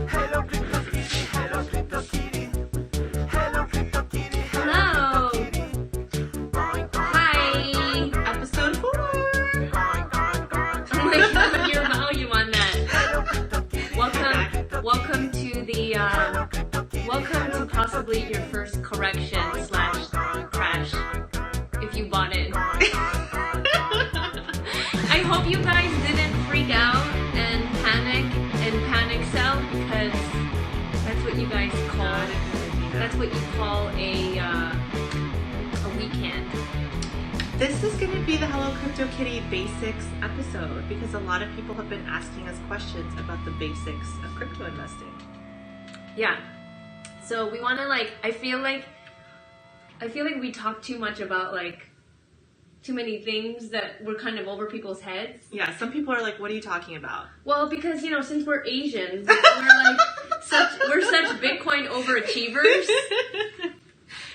Hello, Crypto Kitty. Hello, Crypto Kitty. Hello, Crypto Kitty. Hello. Hi. Episode 4. Oh my god, your volume on that. Welcome to the, welcome to possibly your first correction / crash, if you bought it. I hope you guys didn't freak out and panic sell, because that's what you guys call a weekend. This is going to be the Hello Crypto Kitty Basics episode because a lot of people have been asking us questions about the basics of crypto investing. Yeah. So we want to I feel like we talk too much about too many things that were kind of over people's heads. Yeah, some people are like, what are you talking about? Well, because, since we're Asians, we're such Bitcoin overachievers.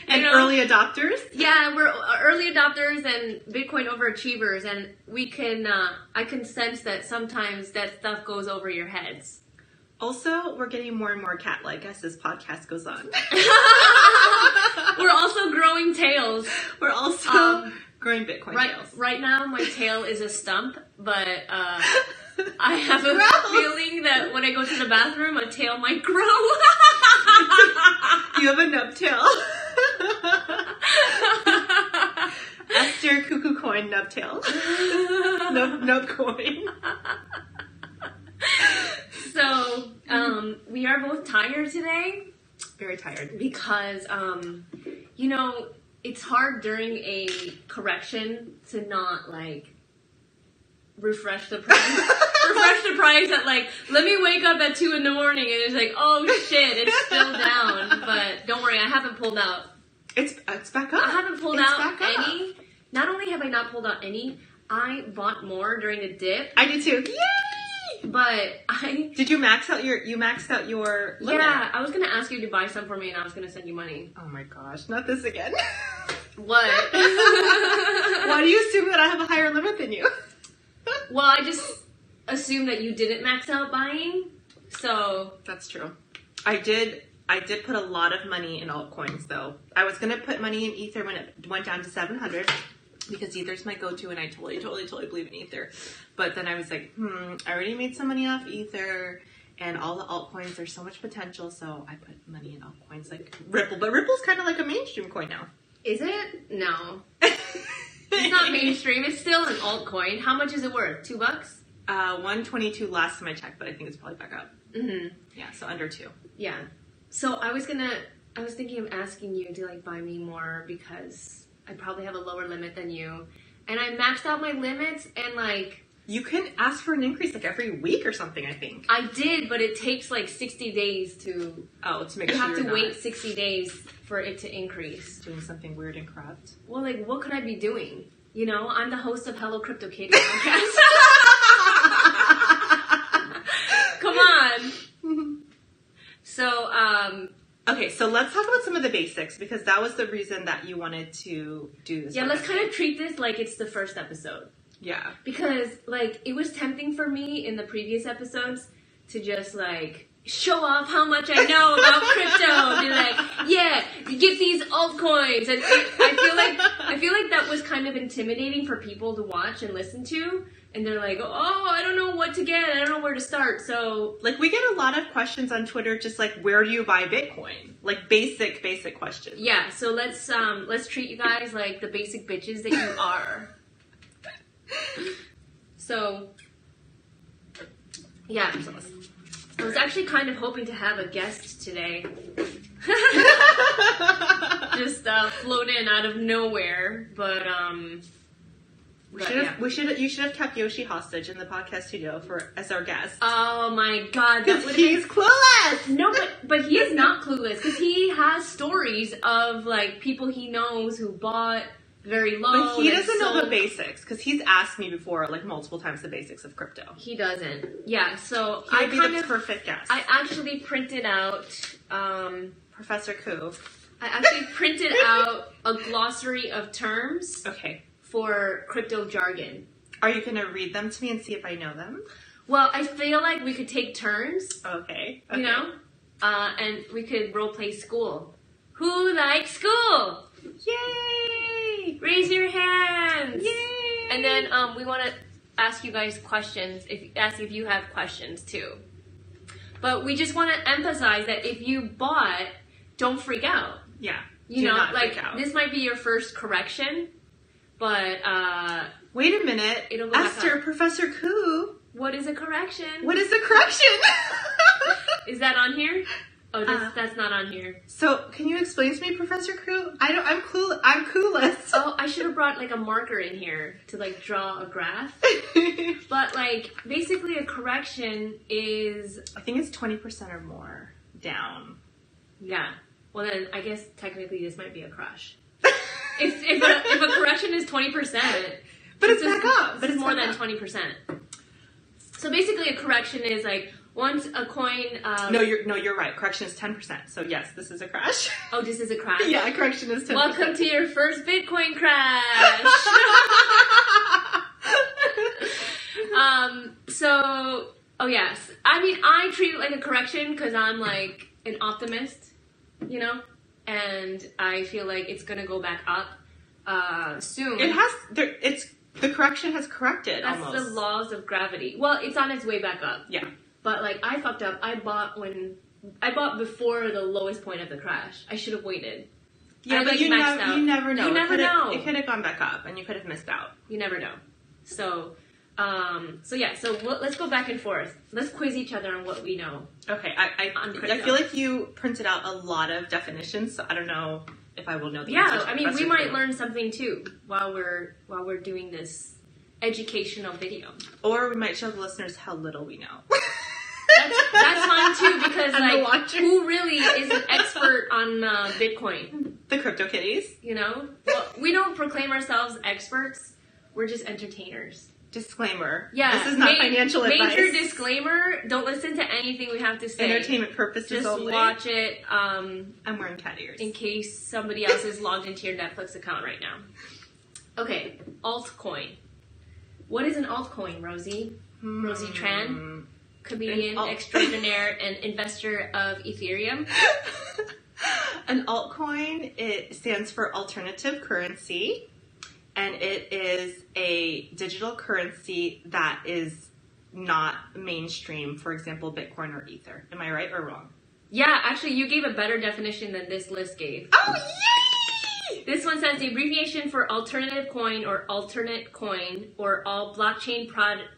And early adopters? Yeah, we're early adopters and Bitcoin overachievers, and I can sense that sometimes that stuff goes over your heads. Also, we're getting more and more cat-like as this podcast goes on. We're also growing tails. We're also growing Bitcoin tails. Right now, my tail is a stump, but I have a feeling that when I go to the bathroom, a tail might grow. You have a nub tail. Esther Ku coin nub tail. Nub coin. So, we are both tired today. Very tired. Because, it's hard during a correction to not, refresh the price. Refresh the price at, let me wake up at 2 in the morning and it's like, oh shit, it's still down. But don't worry, I haven't pulled out. It's back up. I haven't pulled out any. Not only have I not pulled out any, I bought more during the dip. I did too. Yay! But Did you maxed out your limit? Yeah, I was going to ask you to buy some for me and I was going to send you money. Oh my gosh, not this again. What? Why do you assume that I have a higher limit than you? Well, I just assumed that you didn't max out buying, so... That's true. I did put a lot of money in altcoins, though. I was going to put money in Ether when it went down to 700, because Ether's my go-to, and I totally believe in Ether. But then I was like, I already made some money off Ether, and all the altcoins, there's so much potential, so I put money in altcoins like Ripple. But Ripple's kind of like a mainstream coin now. Is it? No. It's not mainstream. It's still an altcoin. How much is it worth? $2? 122 last time I checked, but I think it's probably back up. Mm-hmm. Yeah, so under 2. Yeah. So I was thinking of asking you to buy me more because I probably have a lower limit than you. And I maxed out my limits and You can ask for an increase every week or something, I think. I did, but it takes 60 days to... Oh, to make you sure have to wait 60 days for it to increase. Doing something weird and corrupt. Well, what could I be doing? I'm the host of Hello Crypto Kitty podcast. Come on. So, okay, so let's talk about some of the basics, because that was the reason that you wanted to do this. Yeah, let's kind of treat this like it's the first episode. Yeah. Because, it was tempting for me in the previous episodes to just, show off how much I know about crypto. Be yeah, get these altcoins. And I feel like that was kind of intimidating for people to watch and listen to. And they're like, oh, I don't know what to get. I don't know where to start. So, we get a lot of questions on Twitter, just where do you buy Bitcoin? Basic questions. Yeah, so let's treat you guys like the basic bitches that you are. So, yeah, I was actually kind of hoping to have a guest today. Just float in out of nowhere, but you should have kept Yoshi hostage in the podcast studio as our guest. Oh my god, that would he's clueless. No, but he is not clueless because he has stories of people he knows who bought very low. But he doesn't know the basics because he's asked me before, multiple times, the basics of crypto. He doesn't. Yeah, so I would be the perfect guest. I actually printed out Professor Ku. I actually printed out a glossary of terms. Okay. For crypto jargon. Are you going to read them to me and see if I know them? Well, I feel like we could take turns, Okay. you know? And we could role play school. Who likes school? Yay! Raise your hands. Yay! And then we want to ask you guys questions, ask if you have questions too. But we just want to emphasize that if you bought, don't freak out. Yeah. You do know, not like freak out. this might be your first correction, but Wait a minute. It'll go back Esther, up. Professor Ku. what is a correction? What is the correction? Is that on here? Oh, that's not on here. So, can you explain to me, Professor Ku? I'm clueless. Oh, I should have brought like a marker in here to like draw a graph. But like basically a correction is I think it's 20% or more down. yeah. Well then I guess technically this might be a crush. if a correction is 20%, But it's back up. But it's more than 20%. So basically a correction is like once a coin No, you're right. Correction is 10%. So yes, this is a crash. oh, this is a crash. Yeah, correction is 10%. Welcome to your first Bitcoin crash. Oh yes. I mean, I treat it like a correction because I'm like an optimist, you know, and I feel like it's gonna go back up soon. It has. The correction has corrected. That's almost. the laws of gravity. Well, it's on its way back up. Yeah. But like I fucked up. I bought before the lowest point of the crash. I should have waited. Yeah, I, but like, you maxed out. never know. You never know. It could have gone back up, and you could have missed out. You never know. So let's go back and forth. Let's quiz each other on what we know. Okay, On I crypto. feel like you printed out a lot of definitions, so I don't know if I will know the Yeah, answers. I mean, we Professor might Ku. learn something too while we're doing this educational video. Or we might show the listeners how little we know. That's fine too because And the like watchers. who really is an expert on Bitcoin? The Crypto Kitties. You know, well, we don't proclaim ourselves experts. We're just entertainers. Disclaimer. Yeah, This is not financial advice. Major disclaimer: don't listen to anything we have to say. Entertainment purposes Just only. watch it I'm wearing cat ears. in case somebody else is logged into your Netflix account right now. Okay, altcoin. What is an altcoin, Rosie? Rosie Tran, comedian An alt- extraordinaire and investor of Ethereum. An altcoin, it stands for alternative currency, and it is a digital currency that is not mainstream, for example, Bitcoin or Ether. Am I right or wrong? Yeah, actually, you gave a better definition than this list gave. Oh, yay! This one says the abbreviation for alternative coin or alternate coin or all blockchain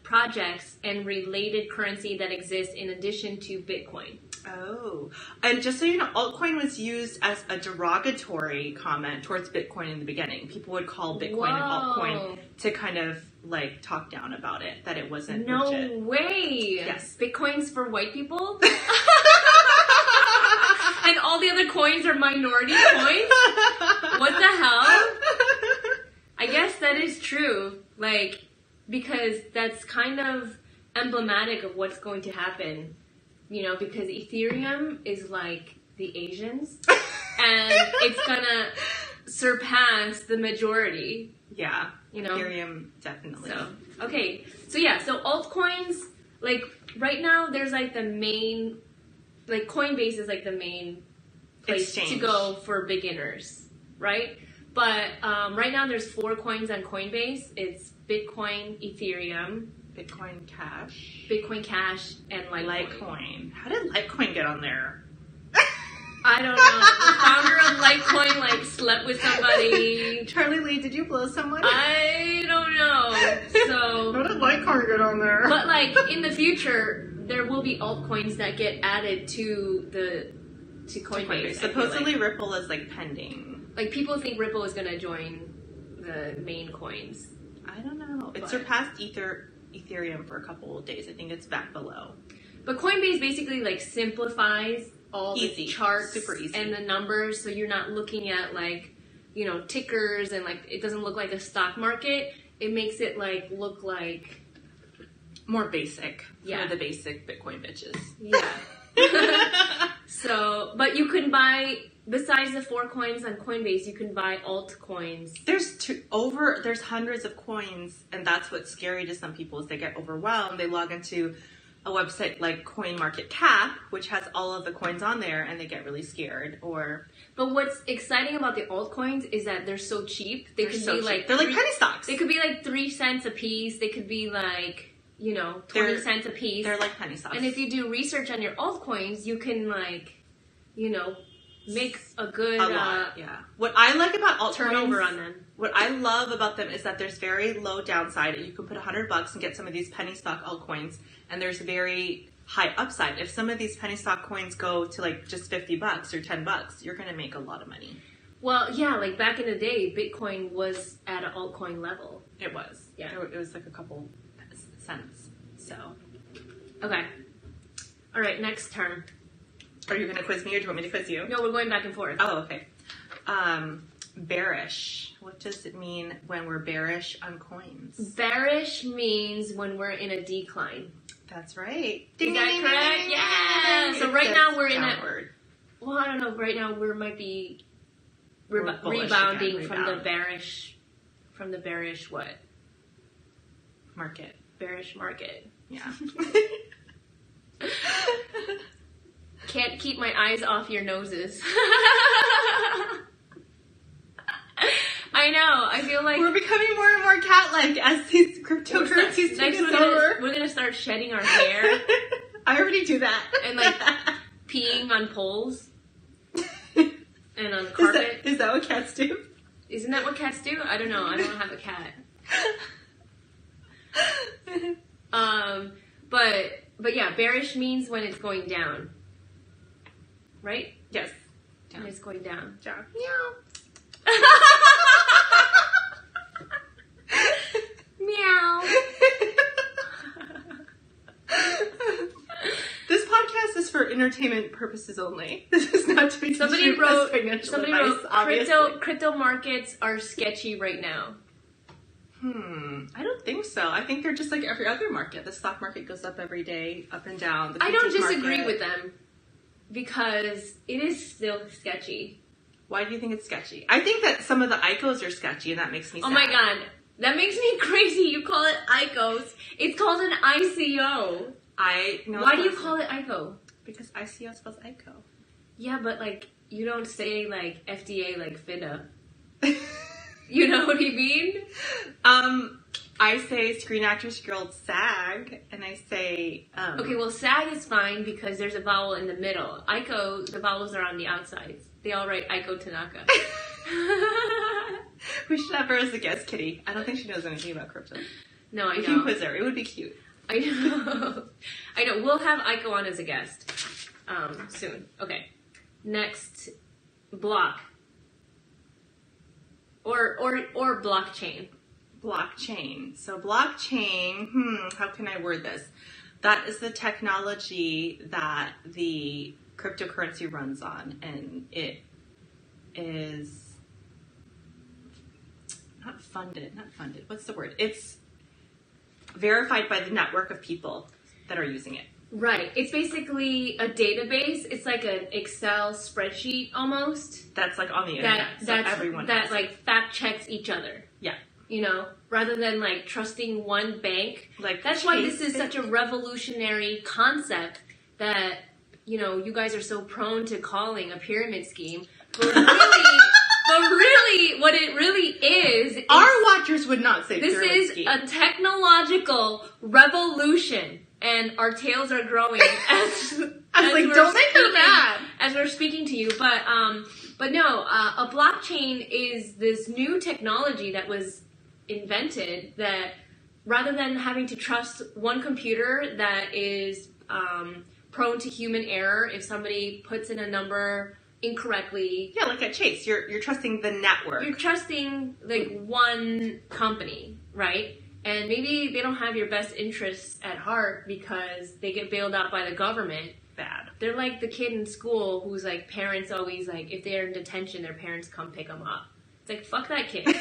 projects and related currency that exists in addition to Bitcoin. Oh, and just so you know, altcoin was used as a derogatory comment towards Bitcoin in the beginning. People would call Bitcoin an altcoin to kind of like talk down about it, that it wasn't No legit. way! Yes. Bitcoin's for white people? And all the other coins are minority coins? What the hell? I guess that is true. Like, because that's kind of emblematic of what's going to happen. You know, because Ethereum is like the Asians. And it's gonna surpass the majority. Yeah, You know? Ethereum, definitely. So, okay. So altcoins, like, right now there's like the main, like, Coinbase is like the main place Exchange. to go for beginners, right? But right now there's 4 coins on Coinbase. It's Bitcoin, Ethereum, Bitcoin Cash, Bitcoin Cash, and Litecoin. Litecoin. How did Litecoin get on there? I don't know. The founder of Litecoin like slept with somebody. Charlie Lee, did you blow someone? I don't know. So, How did Litecoin get on there? but like in the future, there will be altcoins that get added to Coinbase. I feel Supposedly like. Ripple is like pending. Like people think Ripple is gonna join the main coins. I don't know. It But- surpassed Ethereum for a couple of days. I think it's back below. But Coinbase basically like simplifies all Easy. the charts Super easy. and the numbers, so you're not looking at like, you know, tickers and like it doesn't look like a stock market. It makes it like look like More basic. Yeah. For the basic Bitcoin bitches. yeah. So, but you can buy besides the 4 coins on Coinbase, you can buy altcoins. There's hundreds of coins, and that's what's scary to some people is they get overwhelmed. They log into a website like CoinMarketCap, which has all of the coins on there, and they get really scared. But what's exciting about the altcoins is that they're so cheap. They're like penny stocks. They could be like 3 cents a piece. They could be like 20 cents a piece. They're like penny stocks. And if you do research on your altcoins, you can make a good lot. Yeah. What I like about altcoins, turnover on them. What I love about them is that there's very low downside. You can put $100 and get some of these penny stock altcoins, and there's very high upside. If some of these penny stock coins go to like just $50 or $10, you're going to make a lot of money. Well, yeah, like back in the day, Bitcoin was at an altcoin level. It was. Yeah. It was like a couple cents. So. Okay. All right, next term. Are you going to quiz me or do you want me to quiz you? No, we're going back and forth. Oh, okay. Bearish. What does it mean when we're bearish on coins? Bearish means when we're in a decline. That's right. Is that correct? Yeah. So right now we're in a... Well, I don't know. Right now we might be rebounding from the bearish... From the bearish what? Market. Bearish market. Yeah. Can't keep my eyes off your noses. I know. I feel like we're becoming more and more cat-like as these cryptocurrencies take us over. We're gonna start shedding our hair. I already do that. And like peeing on poles and on carpet. Is that what cats do? Isn't that what cats do? I don't know. I don't have a cat. But yeah, bearish means when it's going down. Right? Yes. When it's going down. Down. Meow. Meow. This podcast is for entertainment purposes only. This is not to be Somebody wrote obviously. crypto markets are sketchy right now. I don't think so. I think they're just like every other market. The stock market goes up every day, up and down. I don't disagree with them because it is still sketchy. Why do you think it's sketchy? I think that some of the ICOs are sketchy, and that makes me sad. Oh my god. That makes me crazy. You call it ICOs. It's called an ICO. Why do you call it ICO? Because ICO spells ICO. Yeah, but like, you don't say like FDA like FINA. You know what I mean? I say Screen Actors Guild SAG, and I say... Okay, well, SAG is fine because there's a vowel in the middle. ICO, the vowels are on the outsides. They all write Aiko Tanaka. We should have her as a guest, Kitty. I don't think she knows anything about crypto. No, I know. We can quiz her. It would be cute. I know. I know. We'll have Aiko on as a guest soon. Okay. Next, block. Or blockchain. Blockchain. So blockchain, how can I word this? That is the technology that the cryptocurrency runs on, and it is not funded. What's the word? It's verified by the network of people that are using it. Right. It's basically a database. It's like an Excel spreadsheet almost. That's like on the internet. Everyone that like fact checks each other. Yeah. You know, rather than like trusting one bank. Like that's why this is such a revolutionary concept that, you know, you guys are so prone to calling a pyramid scheme. But really, what it really is our watchers would not say this pyramid is scheme. a technological revolution. And our tails are growing as don't make her mad. As we're speaking to you, but no, a blockchain is this new technology that was invented that rather than having to trust one computer that is prone to human error if somebody puts in a number incorrectly. Yeah, like at Chase, you're trusting the network. You're trusting like one company, right? And maybe they don't have your best interests at heart because they get bailed out by the government. Bad. They're like the kid in school whose like parents always like, if they're in detention, their parents come pick them up. It's like, fuck that kid.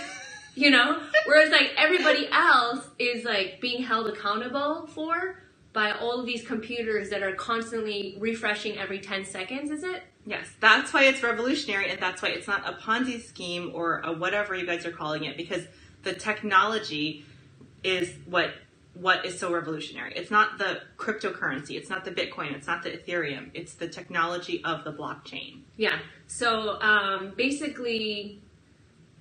You know? Whereas like everybody else is like being held accountable for by all of these computers that are constantly refreshing every 10 seconds, is it? Yes, that's why it's revolutionary, and that's why it's not a Ponzi scheme or a whatever you guys are calling it, because the technology is what is so revolutionary. It's not the cryptocurrency, it's not the Bitcoin, it's not the Ethereum, it's the technology of the blockchain. Yeah. So basically,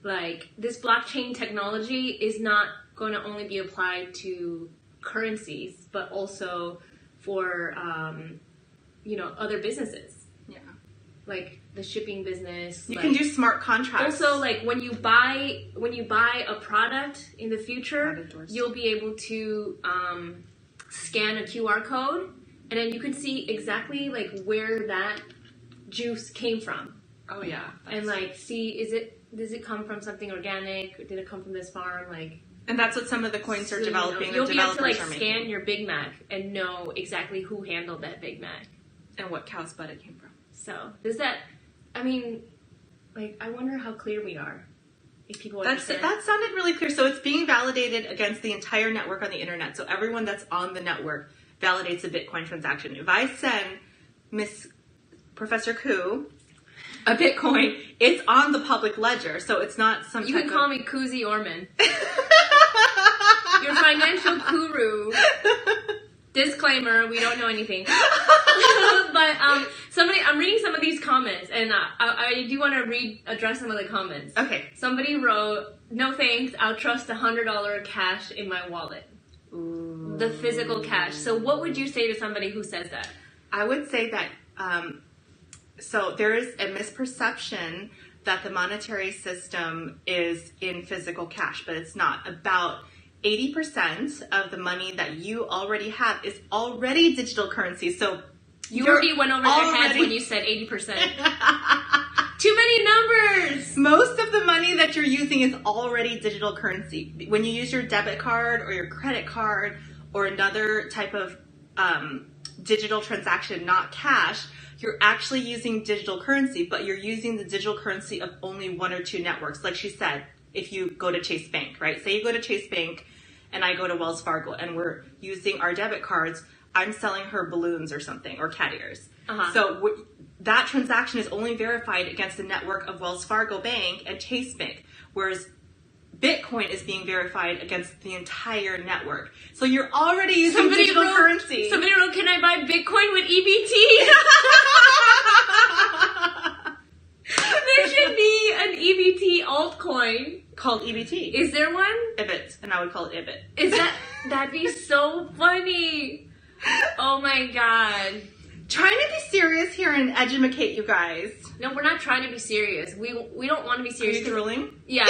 like, this blockchain technology is not going to only be applied to currencies, but also for other businesses. Yeah. Like the shipping business. You can do smart contracts. Also, like when you buy a product in the future, you'll be able to scan a QR code, and then you can see exactly like where that juice came from. Oh yeah. And like see, does it come from something organic, or did it come from this farm? Like, and that's what some of the coins are developing. You'll the be able to like developers are scan making. your Big Mac and know exactly who handled that Big Mac. And what cow's butt it came from. So does that? I mean, like, I wonder how clear we are. If people That sounded really clear. So it's being validated against the entire network on the internet. So everyone that's on the network validates a Bitcoin transaction. If I send Miss Professor Ku a Bitcoin, it's on the public ledger. So it's not some. You can call me Kuzi Orman. Your financial guru. Disclaimer: we don't know anything. But I'm reading some of these comments, and I do want to address some of the comments. Okay. Somebody wrote, "No thanks. I'll trust $100 cash in my wallet." Ooh. The physical cash. So, what would you say to somebody who says that? I would say that. So there is a misperception that the monetary system is in physical cash, but it's not. About 80% of the money that you already have is already digital currency. So you already went over your heads when you said 80%. Too many numbers! Most of the money that you're using is already digital currency. When you use your debit card or your credit card or another type of digital transaction, not cash, you're actually using digital currency, but you're using the digital currency of only one or two networks. Like she said, if you go to Chase Bank, right? Say you go to Chase Bank and I go to Wells Fargo and we're using our debit cards, I'm selling her balloons or something, or cat ears. Uh-huh. So that transaction is only verified against the network of Wells Fargo Bank and Chase Bank, whereas Bitcoin is being verified against the entire network. So you're already using digital currency. Somebody wrote, "Can I buy Bitcoin with EBT?" There should be an EBT altcoin. Called EBT. Is there one? IBIT, and I would call it IBIT. Is that'd be so funny. Oh my god. Trying to be serious here and educate you guys. No, we're not trying to be serious. We don't want to be serious. Are you drooling? Yeah.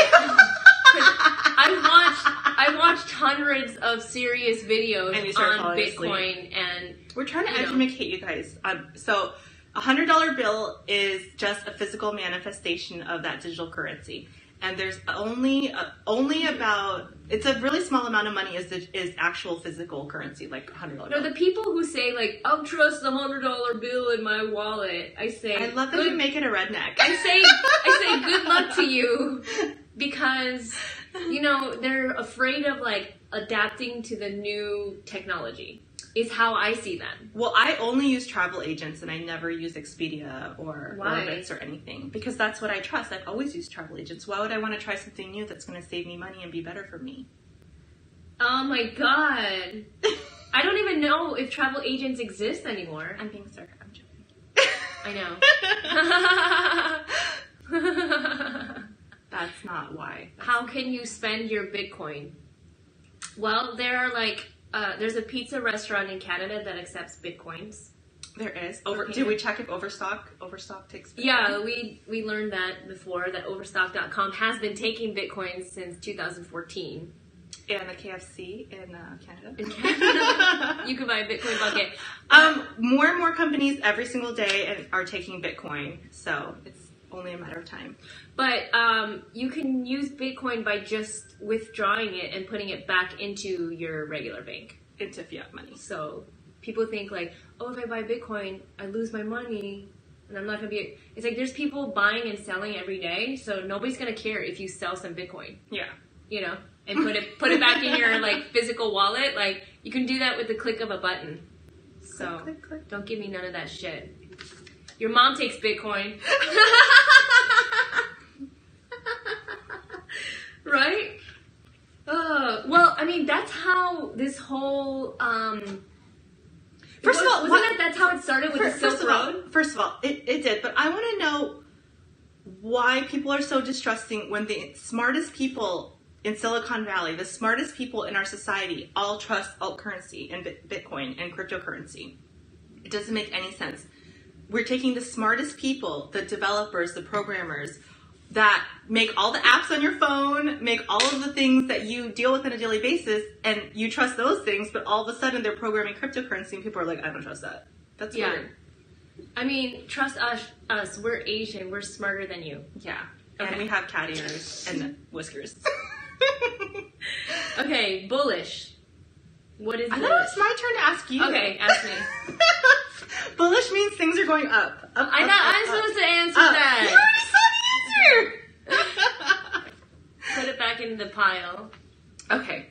I watched hundreds of serious videos on Bitcoin, and we're trying to educate you guys. So $100 bill is just a physical manifestation of that digital currency. And there's only about, it's a really small amount of money is actual physical currency, like $100 bill. No, the people who say, like, I'll trust the $100 bill in my wallet, I say... I love that you make it a redneck. I say good luck to you, because, they're afraid of, like, adapting to the new technology. Is how I see them. Well, I only use travel agents, and I never use Expedia or Orbitz or anything, because that's what I trust. I've always used travel agents. Why would I want to try something new that's going to save me money and be better for me? Oh my god. I don't even know if travel agents exist anymore. I'm being sarcastic. I'm joking. I know. That's not why. How can you spend your Bitcoin? Well, there are there's a pizza restaurant in Canada that accepts Bitcoins. There is. Did we check if Overstock takes Bitcoin? Yeah, we learned that before, that Overstock.com has been taking Bitcoins since 2014. And the KFC in Canada. In Canada. You can buy a Bitcoin bucket. More and more companies every single day are taking Bitcoin, so it's only a matter of time. But you can use Bitcoin by just withdrawing it and putting it back into your regular bank. Into fiat money. So people think like, oh, if I buy Bitcoin, I lose my money and I'm not going to be... It's like there's people buying and selling every day, so nobody's going to care if you sell some Bitcoin. Yeah. and put it back in your like physical wallet. Like you can do that with the click of a button. So Click, click. don't give me none of that shit. Your mom takes Bitcoin. Right? Well, I mean, that's how this whole, First of all, that's how it started with the Silk Road? First of all, it did, but I want to know why people are so distrusting when the smartest people in Silicon Valley, the smartest people in our society, all trust alt currency and Bitcoin and cryptocurrency. It doesn't make any sense. We're taking the smartest people, the developers, the programmers, that make all the apps on your phone, make all of the things that you deal with on a daily basis, and you trust those things, but all of a sudden they're programming cryptocurrency and people are like, I don't trust that. That's weird. I mean, trust us. We're Asian. We're smarter than you. Yeah. Okay. And we have cat ears and whiskers. Okay, bullish. What is I bullish? thought it was my turn to ask you. Okay, ask me. Bullish means things are going up. I'm supposed to answer up. that. You already saw the answer. Put it back in the pile. Okay.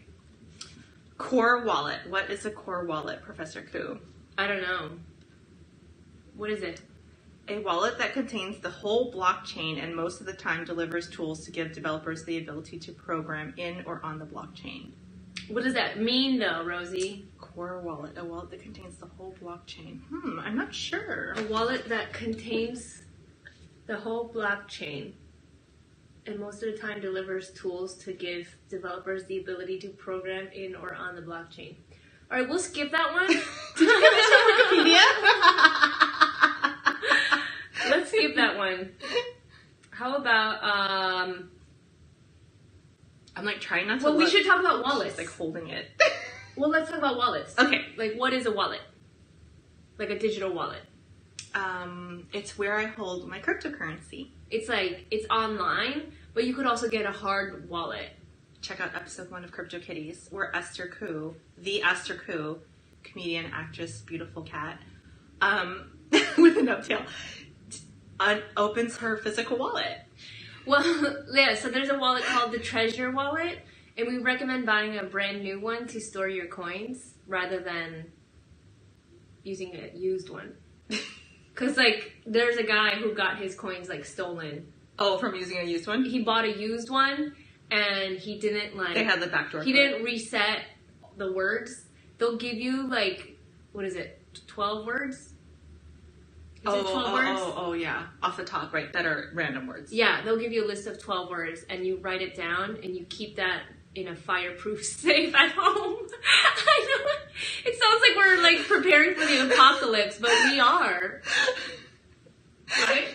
Core wallet. What is a core wallet, Professor Ku? I don't know. What is it? A wallet that contains the whole blockchain and most of the time delivers tools to give developers the ability to program in or on the blockchain. What does that mean, though, Rosie? Core wallet. A wallet that contains the whole blockchain. I'm not sure. A wallet that contains the whole blockchain and most of the time delivers tools to give developers the ability to program in or on the blockchain. All right, we'll skip that one. Did you get this from Wikipedia? Let's skip that one. How about, I'm like trying not to well, we look. should talk about wallets. Just, like holding it. Well, let's talk about wallets. Okay. Like, what is a wallet? Like a digital wallet. It's where I hold my cryptocurrency. It's like, it's online, but you could also get a hard wallet. Check out episode 1 of Crypto Kitties, where Esther Ku, the Esther Ku, comedian, actress, beautiful cat, with a nubtail, opens her physical wallet. Well, yeah, so there's a wallet called the Treasure Wallet, and we recommend buying a brand new one to store your coins rather than using a used one. Because, like, there's a guy who got his coins, like, stolen. Oh, from using a used one? He bought a used one, and he didn't, like... They had the backdoor. He didn't reset the words. They'll give you, like, what is it, 12 words? Is it 12 words? Oh, yeah. Off the top, right, that are random words. Yeah, they'll give you a list of 12 words, and you write it down, and you keep that in a fireproof safe at home. I know. It sounds like we're, like, preparing for the apocalypse, but we are. Right?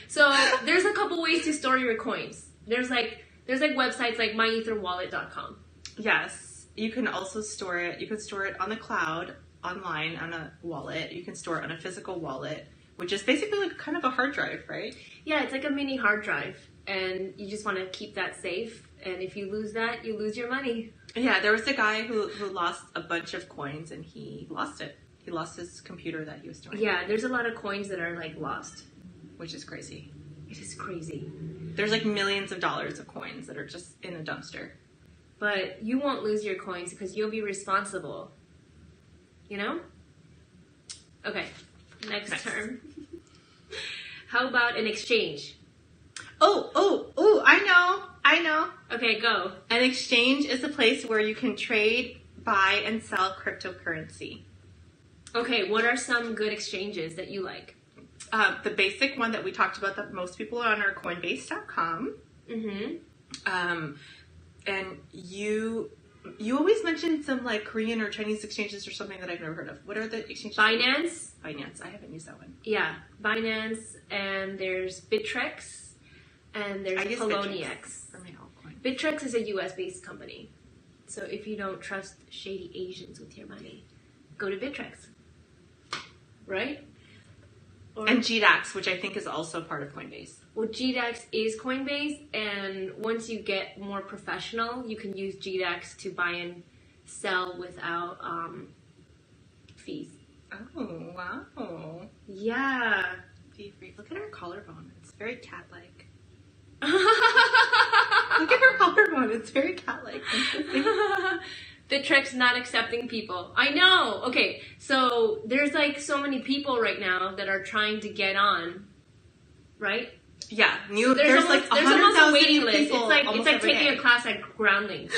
So, there's a couple ways to store your coins. There's websites like myetherwallet.com. Yes. You can also store it. You can store it on the cloud, online, on a wallet. You can store it on a physical wallet, which is basically like kind of a hard drive, right? Yeah, it's like a mini hard drive, and you just want to keep that safe. And if you lose that, you lose your money. Yeah, there was a guy who lost a bunch of coins, and he lost it. He lost his computer that he was storing. Yeah, there's a lot of coins that are, like, lost. Which is crazy. It is crazy. There's, like, millions of dollars of coins that are just in a dumpster. But you won't lose your coins because you'll be responsible. You know? Okay, next term. How about an exchange? Oh, I know. Okay, go. An exchange is a place where you can trade, buy, and sell cryptocurrency. Okay, what are some good exchanges that you like? The basic one that we talked about that most people are on are Coinbase.com. Mm-hmm. And you always mention some like Korean or Chinese exchanges or something that I've never heard of. What are the exchanges? Binance. Binance. I haven't used that one. Yeah, Binance, and there's Bittrex, and there's I use Poloniex. for my altcoin. Bittrex is a US-based company. So if you don't trust shady Asians with your money, go to Bittrex. Right? Or, And GDAX, which I think is also part of Coinbase. well, GDAX is Coinbase, and once you get more professional, you can use GDAX to buy and sell without fees. Oh, wow. Yeah. Fee free. Look at her collarbone. It's very cat-like. Look at her collarbone. It's very cat-like. Bittrex not accepting people. I know. Okay, so there's like so many people right now that are trying to get on, right? Yeah, There's like almost a waiting 100,000 list. people. It's like taking a class at Groundlings.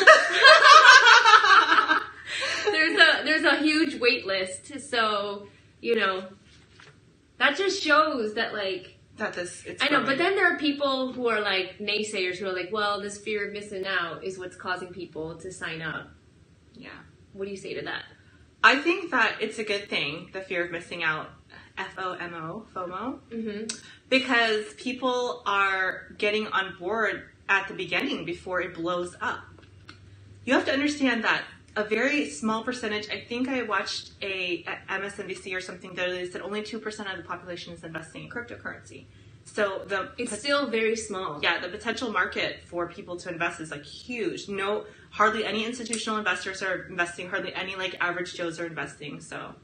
there's a huge wait list. So that just shows that like. It's I know, but then there are people who are like naysayers who are like, well, this fear of missing out is what's causing people to sign up. Yeah. What do you say to that? I think that it's a good thing, the fear of missing out, FOMO, Mm-hmm. because people are getting on board at the beginning before it blows up. You have to understand that a very small percentage, I think I watched at MSNBC or something that they said only 2% of the population is investing in cryptocurrency. So it's still very small. Yeah, the potential market for people to invest is like huge. Hardly any institutional investors are investing. Hardly any like average Joes are investing. So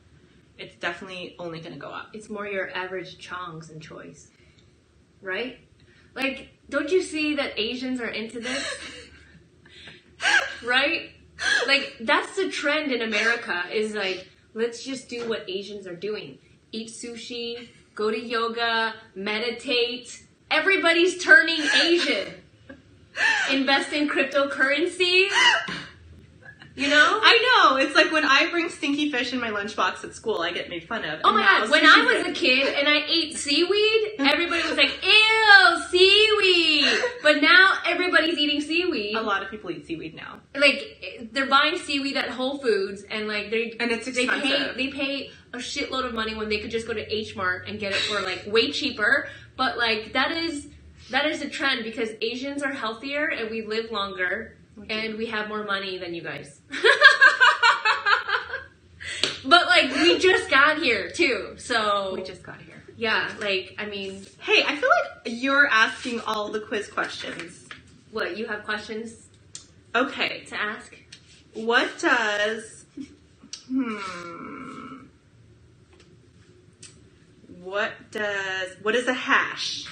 it's definitely only going to go up. It's more your average Chongs and Choi's, right? Like, don't you see that Asians are into this? Right? Like, that's the trend in America is like, let's just do what Asians are doing. Eat sushi, go to yoga, meditate. Everybody's turning Asian. Invest in cryptocurrency. I know. It's like when I bring stinky fish in my lunchbox at school, I get made fun of. Oh my God. When I was a kid and I ate seaweed, everybody was like, ew, seaweed. But now everybody's eating seaweed. A lot of people eat seaweed now. Like, they're buying seaweed at Whole Foods and like and it's expensive. They pay a shitload of money when they could just go to H Mart and get it for like way cheaper. But like that is a trend because Asians are healthier and we live longer and we have more money than you guys. But like we just got here too, so we just got here. Yeah, like I mean, hey, I feel like you're asking all the quiz questions. What, you have questions? Okay, to ask. What does what is a hash?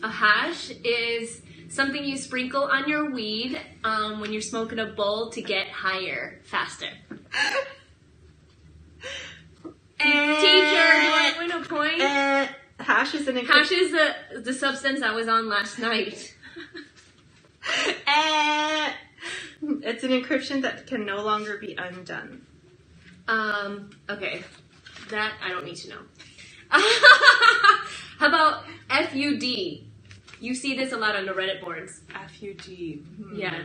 A hash is something you sprinkle on your weed when you're smoking a bowl to get higher, faster. Teacher, do I win a point? Hash is Hash is the substance I was on last night. It's an encryption that can no longer be undone. Okay. That I don't need to know. How about FUD? You see this a lot on the Reddit boards. FUD. Yeah.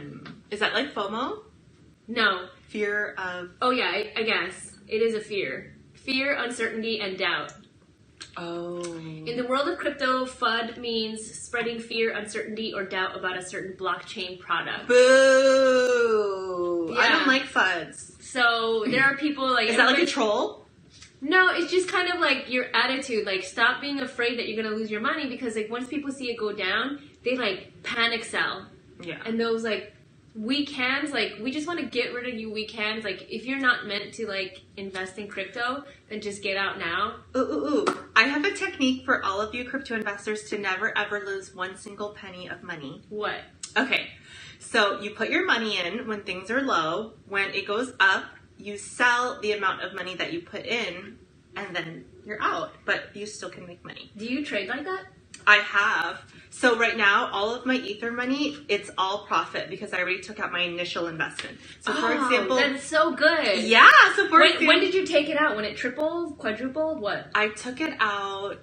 Is that like FOMO? No. Fear of... Oh yeah, I guess. It is a fear. Fear, uncertainty, and doubt. Oh. In the world of crypto, FUD means spreading fear, uncertainty, or doubt about a certain blockchain product. Boo! Yeah. I don't like FUDs. So there are people like... Is that like a troll? No, it's just kind of like your attitude. Like, stop being afraid that you're going to lose your money because, like, once people see it go down, they, like, panic sell. Yeah. And those, like, weak hands, like, we just want to get rid of you weak hands. Like, if you're not meant to, like, invest in crypto, then just get out now. Ooh. I have a technique for all of you crypto investors to never, ever lose one single penny of money. What? Okay. So you put your money in when things are low. When it goes up, you sell the amount of money that you put in, and then you're out. But you still can make money. Do you trade like that? I have. So right now, all of my Ether money, it's all profit because I already took out my initial investment. So for example... that's so good. Yeah. So for example... When did you take it out? When it tripled? Quadrupled? What? I took it out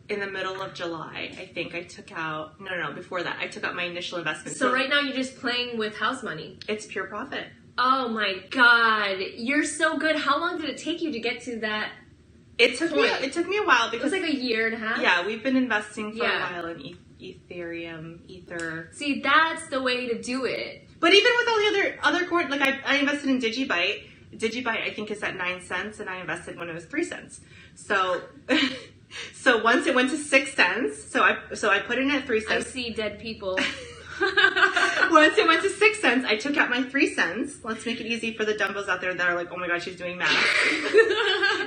in the middle of July. I think I took out... No, before that. I took out my initial investment. So right now you're just playing with house money. It's pure profit. Oh my God. You're so good. How long did it take you to get to that? It took me a while because... It was like a year and a half? Yeah, we've been investing for a while in Ethereum, Ether. See, that's the way to do it. But even with all the other coins, like I invested in Digibyte. Digibyte, I think, is at 9 cents, and I invested when it was 3 cents. So, so once it went to 6 cents, so I put in at 3 cents. I see dead people. Once it went to 6 cents, I took out my 3 cents. Let's make it easy for the dumbos out there that are like, oh my God, she's doing math.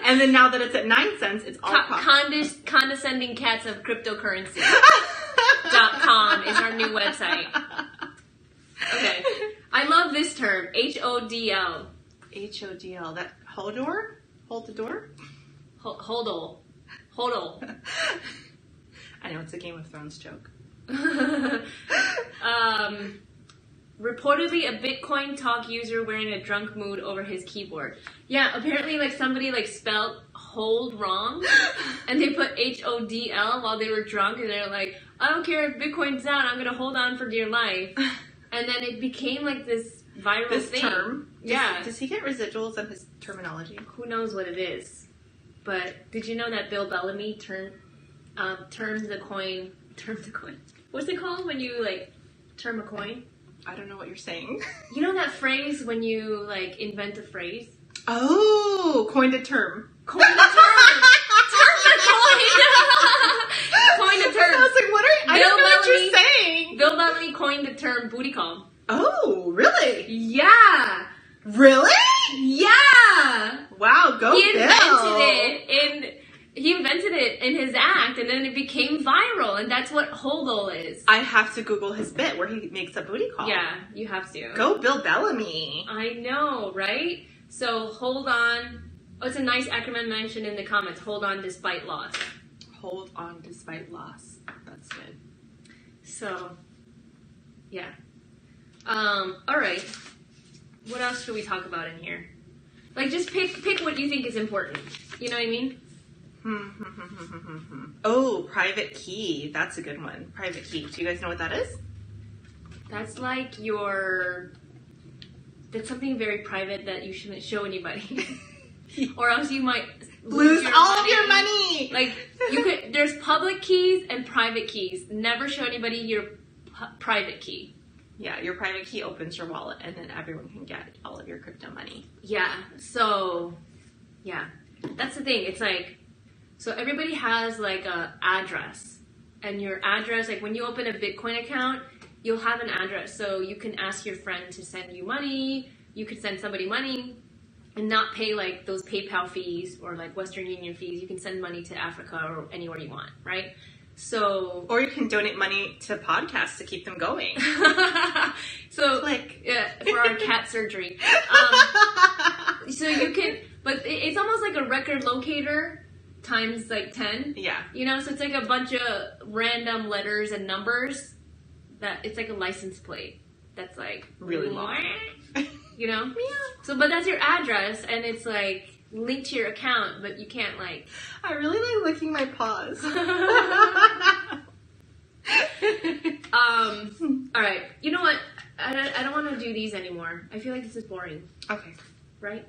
And then now that it's at 9 cents, it's all profit. Condescending cats of cryptocurrency.com is our new website. Okay. I love this term, HODL. HODL. That Hodor? Hold the door? Hodl. Hodl. I know, it's a Game of Thrones joke. Reportedly a Bitcoin talk user wearing a drunk mood over his keyboard. Yeah, apparently like somebody like spelled hold wrong and they put HODL while they were drunk and they're like, I don't care if Bitcoin's down, I'm gonna hold on for dear life. And then it became like this viral thing. Term. Yeah. Does he get residuals on his terminology? Who knows what it is. But did you know that Bill Bellamy termed the coin. What's it called when you like term a coin? I don't know what you're saying. You know that phrase when you like invent a phrase? Oh, coined a term. Coin a term. Term a coin. Coin a term. I was like, what are I don't know what you're saying. Bill Bellamy coined the term booty call. Oh, really? Yeah. Really? Yeah. Wow, go He Bill. He invented it in his act, and then it became viral, and that's what hodl is. I have to Google his bit where he makes a booty call. Yeah, you have to. Go Bill Bellamy. I know, right? So hold on. Oh, it's a nice acronym mentioned in the comments. Hold on despite loss. Hold on despite loss. That's good. So, yeah. All right. What else should we talk about in here? Like, just pick what you think is important. You know what I mean? Oh, private key. That's a good one. Private key. Do you guys know what that is? That's like that's something very private that you shouldn't show anybody. Or else you might lose all of your money. Like, there's public keys and private keys. Never show anybody your private key. Yeah, your private key opens your wallet and then everyone can get all of your crypto money. Yeah, so, yeah. That's the thing. It's like, so everybody has like a address. And your address, like when you open a Bitcoin account, you'll have an address. So you can ask your friend to send you money. You could send somebody money and not pay like those PayPal fees or like Western Union fees. You can send money to Africa or anywhere you want, right? So, or you can donate money to podcasts to keep them going. So, click. Yeah, for our cat surgery. So you can, but it's almost like a record locator times like 10. Yeah. You know, so it's like a bunch of random letters and numbers that it's like a license plate that's like really long. You know? Yeah. So, but that's your address and it's like linked to your account, but you can't like. I really like licking my paws. All right. You know what? I don't want to do these anymore. I feel like this is boring. Okay. Right?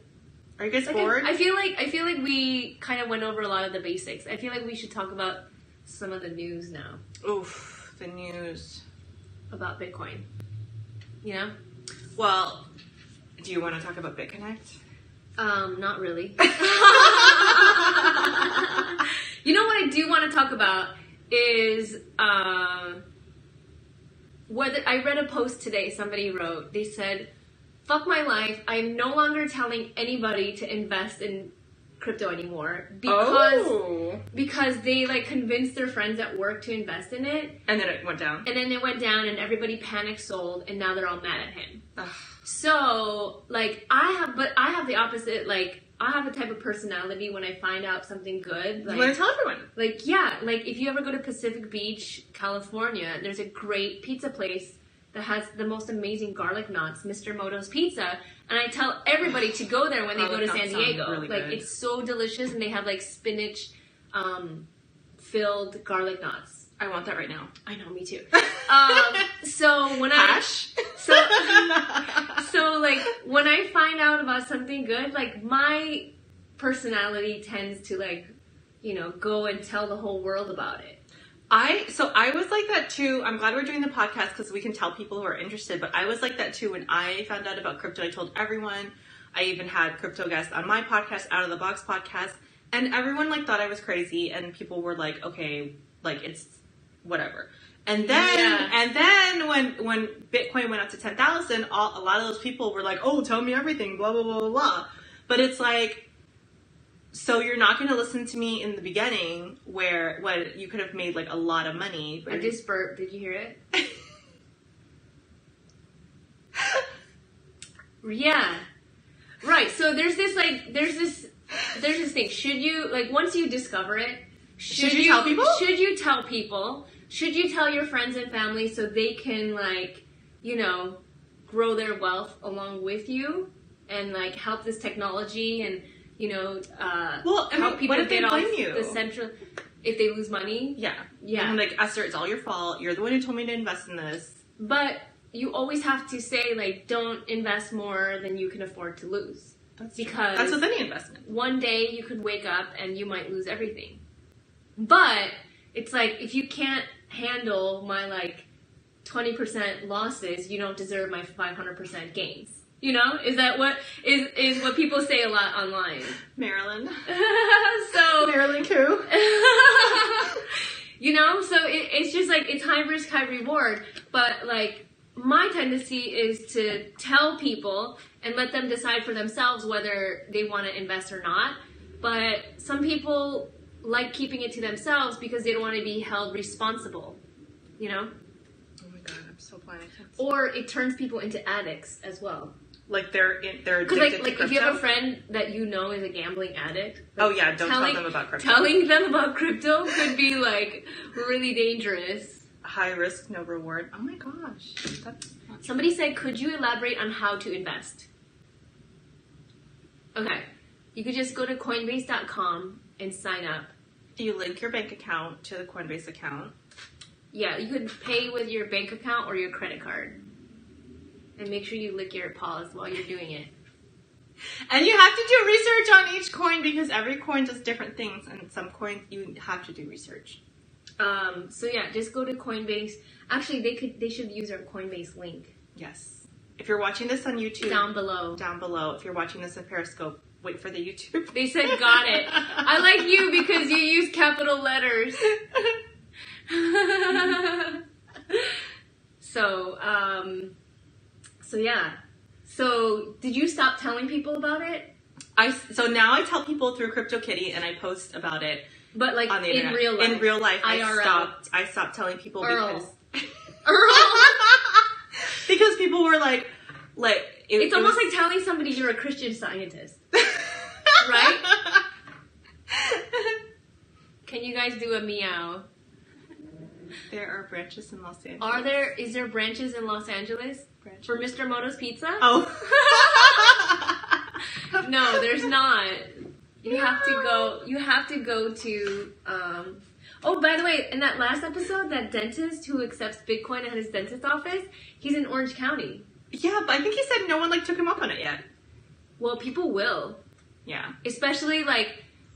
Are you guys bored? I feel like we kind of went over a lot of the basics. I feel like we should talk about some of the news now. Oof, the news about Bitcoin. You know? Well, do you want to talk about BitConnect? Not really. You know what I do want to talk about is whether I read a post today somebody wrote. They said, fuck my life, I'm no longer telling anybody to invest in crypto anymore because they like convinced their friends at work to invest in it. And then it went down. And then it went down and everybody panic sold and now they're all mad at him. Ugh. So, like, I have the opposite, like, I have a type of personality when I find out something good. Like, you want to tell everyone? Like, yeah, like, if you ever go to Pacific Beach, California, there's a great pizza place that has the most amazing garlic knots, Mr. Moto's Pizza, and I tell everybody to go there when they go to San Diego. Really like, good. it's so delicious, and they have, like, spinach filled garlic knots. I want that right now. I know, me too. So when So like when I find out about something good, like my personality tends to like, you know, go and tell the whole world about it. I was like that too. I'm glad we're doing the podcast because we can tell people who are interested, but I was like that too when I found out about crypto. I told everyone. I even had crypto guests on my podcast, Out of the Box podcast, and everyone like thought I was crazy and people were like, okay, like it's whatever. And then when Bitcoin went up to 10,000, a lot of those people were like, "Oh, tell me everything," blah blah blah blah blah. But it's like, so you're not going to listen to me in the beginning, where when you could have made like a lot of money. I just burped. Did you hear it? Yeah. Right. So there's this thing. Should you, like, once you discover it, should you tell people? Should you tell people? Should you tell your friends and family so they can, like, you know, grow their wealth along with you and, like, help this technology and, you know, help people what if get they off blame you? the central, if they lose money? Yeah. Yeah. And I'm like, Esther, it's all your fault. You're the one who told me to invest in this. But you always have to say, like, don't invest more than you can afford to lose. That's with any investment. One day you could wake up and you might lose everything. But it's like, if you can't handle my, like, 20% losses, you don't deserve my 500% gains. You know? Is that what is what people say a lot online? Marilyn. So Marilyn Ku. You know, so it's just like, it's high risk, high reward. But, like, my tendency is to tell people and let them decide for themselves whether they want to invest or not. But some people like keeping it to themselves because they don't want to be held responsible, you know? Oh my god, I'm so blind. Or it turns people into addicts as well. Like they're addicted Because like to crypto? if you have a friend that you know is a gambling addict. Like, oh yeah, don't tell them about crypto. Telling them about crypto could be like really dangerous. High risk, no reward. Oh my gosh. Somebody said, could you elaborate on how to invest? Okay. You could just go to Coinbase.com and sign up. You link your bank account to the Coinbase account. Yeah, you could pay with your bank account or your credit card. And make sure you lick your paws while you're doing it. And you have to do research on each coin because every coin does different things. And some coins you have to do research. So yeah, just go to Coinbase. Actually, they should use our Coinbase link. Yes. If you're watching this on YouTube. Down below. Down below. If you're watching this on Periscope, wait for the YouTube. They said got it. I like you because you use capital letters. So yeah. So did you stop telling people about it? So now I tell people through CryptoKitty and I post about it. But like on the in internet. real life. In real life, IRL. I stopped telling people Earl. because because people were like it's almost like telling somebody you're a Christian Scientist. Right? Can you guys do a meow? There are branches in Los Angeles. Is there branches in Los Angeles? Branches. For Mr. Moto's Pizza? Oh. No, there's not. You have to go to oh, by the way, in that last episode, that dentist who accepts Bitcoin at his dentist office, he's in Orange County. Yeah, but I think he said no one took him up on it yet. Well, people will. Yeah. Especially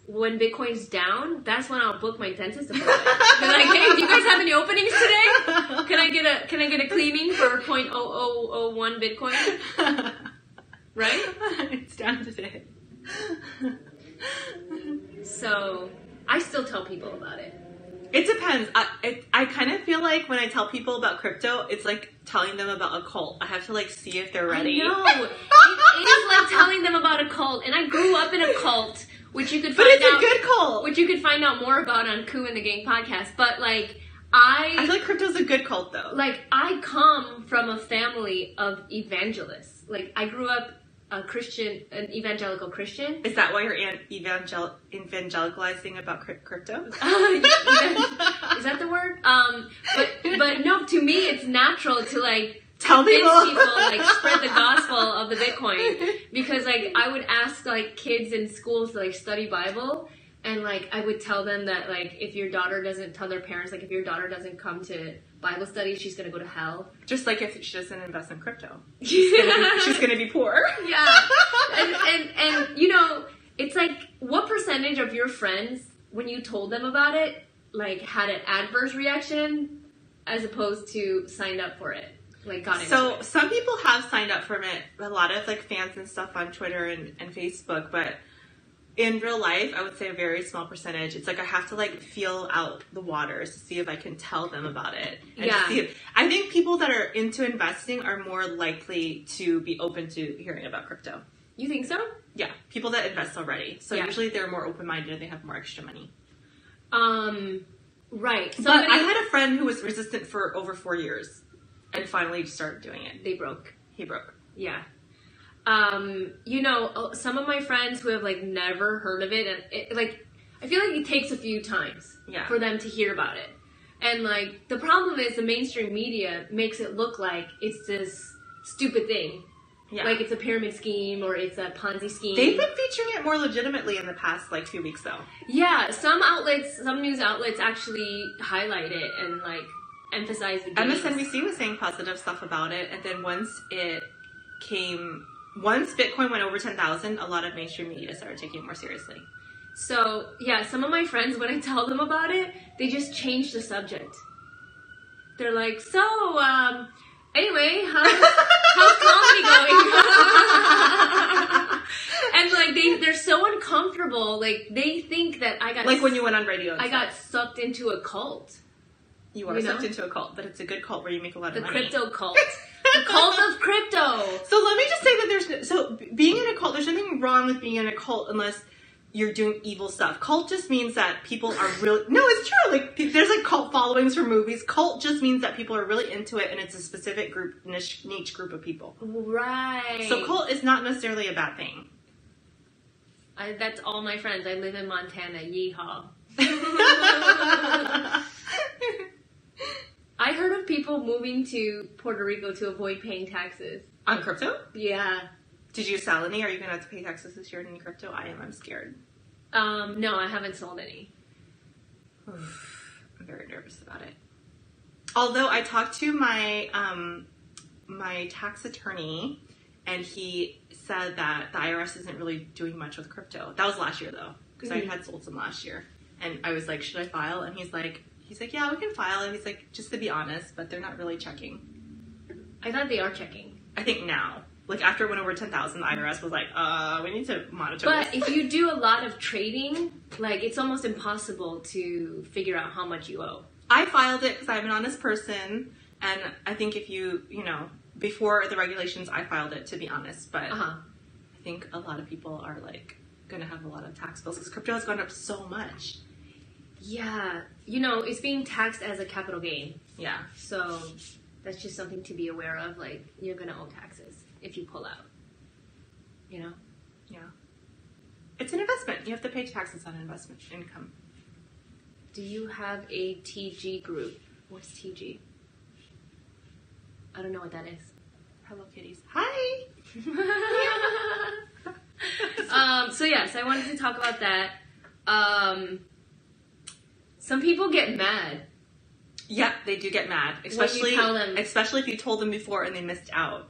when Bitcoin's down, that's when I'll book my dentist appointment. They're like, hey, do you guys have any openings today? Can I get a cleaning for 0.0001 Bitcoin? Right? It's down today. So I still tell people about it. It depends. I kind of feel like when I tell people about crypto, it's like telling them about a cult. I have to see if they're ready. I know. It is like telling them about a cult. And I grew up in a cult, which you could find out. But it's a good cult. Which you could find out more about on Ku and the Gang podcast. But I feel like crypto's a good cult though. I come from a family of evangelists. I grew up an evangelical Christian. Is that why you're evangelicalizing about crypto? Is that the word? But no, to me it's natural to tell people spread the gospel of the Bitcoin, because I would ask kids in schools to study Bible, and I would tell them that if your daughter doesn't tell their parents if your daughter doesn't come to Bible study, she's gonna go to hell. Just if she doesn't invest in crypto, she's gonna be poor. Yeah, and it's what percentage of your friends, when you told them about it, had an adverse reaction as opposed to signed up for it? Got into it. Some people have signed up for it. A lot of fans and stuff on Twitter and Facebook, but in real life, I would say a very small percentage. It's I have to feel out the waters to see if I can tell them about it. And to see I think people that are into investing are more likely to be open to hearing about crypto. You think so? Yeah, people that invest already. So usually they're more open-minded and they have more extra money. Right. But I had a friend who was resistant for over 4 years and finally started doing it. They broke. He broke. Yeah. You know, some of my friends who have like never heard of it, and I feel like it takes a few times for them to hear about it. And like the problem is the mainstream media makes it look like it's this stupid thing. Yeah. Like it's a pyramid scheme or it's a Ponzi scheme. They've been featuring it more legitimately in the past like few weeks though. Yeah, some news outlets actually highlight it and like emphasize the gains. MSNBC was saying positive stuff about it, and then once Bitcoin went over 10,000, a lot of mainstream media started taking it more seriously. So yeah, some of my friends, when I tell them about it, they just change the subject. They're like, so anyway, how's comedy going? And like they're so uncomfortable. Like they think that I got like when you went on radio. I got sucked into a cult. You are sucked into a cult, but it's a good cult where you make a lot of money. The crypto cult. The cult of crypto. So let me just say that being in a cult, there's nothing wrong with being in a cult unless you're doing evil stuff. Cult just means that people are really... No, it's true. Like, there's like cult followings for movies. Cult just means that people are really into it and it's a specific group, niche group of people. Right. So cult is not necessarily a bad thing. That's all my friends. I live in Montana. Yeehaw. I heard of people moving to Puerto Rico to avoid paying taxes. On crypto? Yeah. Did you sell any? Are you going to have to pay taxes this year in crypto? I am. I'm scared. No, I haven't sold any. I'm very nervous about it. Although I talked to my my tax attorney, and he said that the IRS isn't really doing much with crypto. That was last year, though, because I had sold some last year. And I was like, should I file? And he's like, yeah, we can file. And he's like, just to be honest, but they're not really checking. I thought they are checking. I think now. Like, after it went over 10,000, the IRS was like, we need to monitor But this. if you do a lot of trading, like, it's almost impossible to figure out how much you owe. I filed it because I'm an honest person, and I think if before the regulations, I filed it, to be honest, but I think a lot of people are, like, going to have a lot of tax bills because crypto has gone up so much. Yeah. It's being taxed as a capital gain. Yeah. So that's just something to be aware of. Like, you're going to owe taxes if you pull out. Yeah. It's an investment. You have to pay taxes on investment income. Do you have a TG group? What's TG? I don't know what that is. Hello Kitties. Hi! So yes, I wanted to talk about that. Some people get mad. Yeah, they do get mad. Especially, when you tell them. Especially if you told them before and they missed out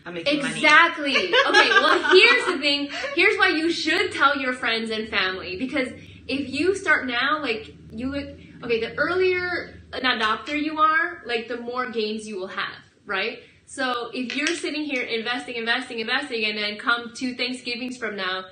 on making money. Exactly. Okay, well, here's the thing. Here's why you should tell your friends and family. Because if you start now, like, the earlier an adopter you are, like, the more gains you will have, right? So if you're sitting here investing, and then come 2 Thanksgivings from now,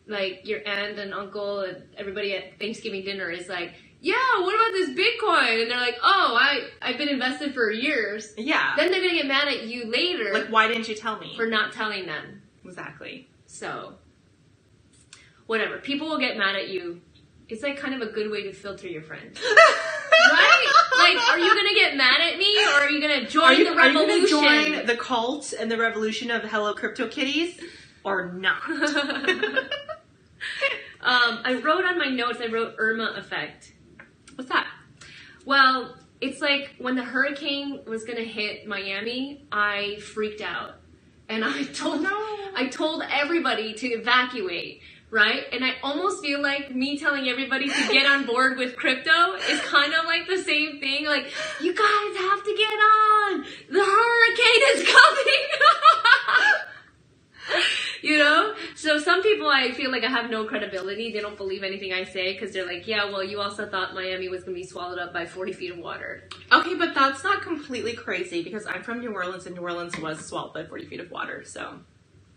like, your aunt and uncle and everybody at Thanksgiving dinner is like, yeah, what about this Bitcoin? And they're like, oh, I've been invested for years. Yeah. Then they're going to get mad at you later. Like, why didn't you tell me? For not telling them. Exactly. So, whatever. People will get mad at you. It's like kind of a good way to filter your friends. Right? Like, are you going to get mad at me or are you going to join the revolution? Are you going to join the cult and the revolution of Hello Crypto Kitties or not? I wrote on my notes, Irma effect. What's that? Well, it's like when the hurricane was going to hit Miami, I freaked out. And I told everybody to evacuate, right? And I almost feel like me telling everybody to get on board with crypto is kind of like the same thing. Like, you guys have to get on. The hurricane is coming. So some people, I feel like I have no credibility. They don't believe anything I say because they're like, yeah, well, you also thought Miami was going to be swallowed up by 40 feet of water. Okay, but that's not completely crazy because I'm from New Orleans and New Orleans was swallowed by 40 feet of water, so.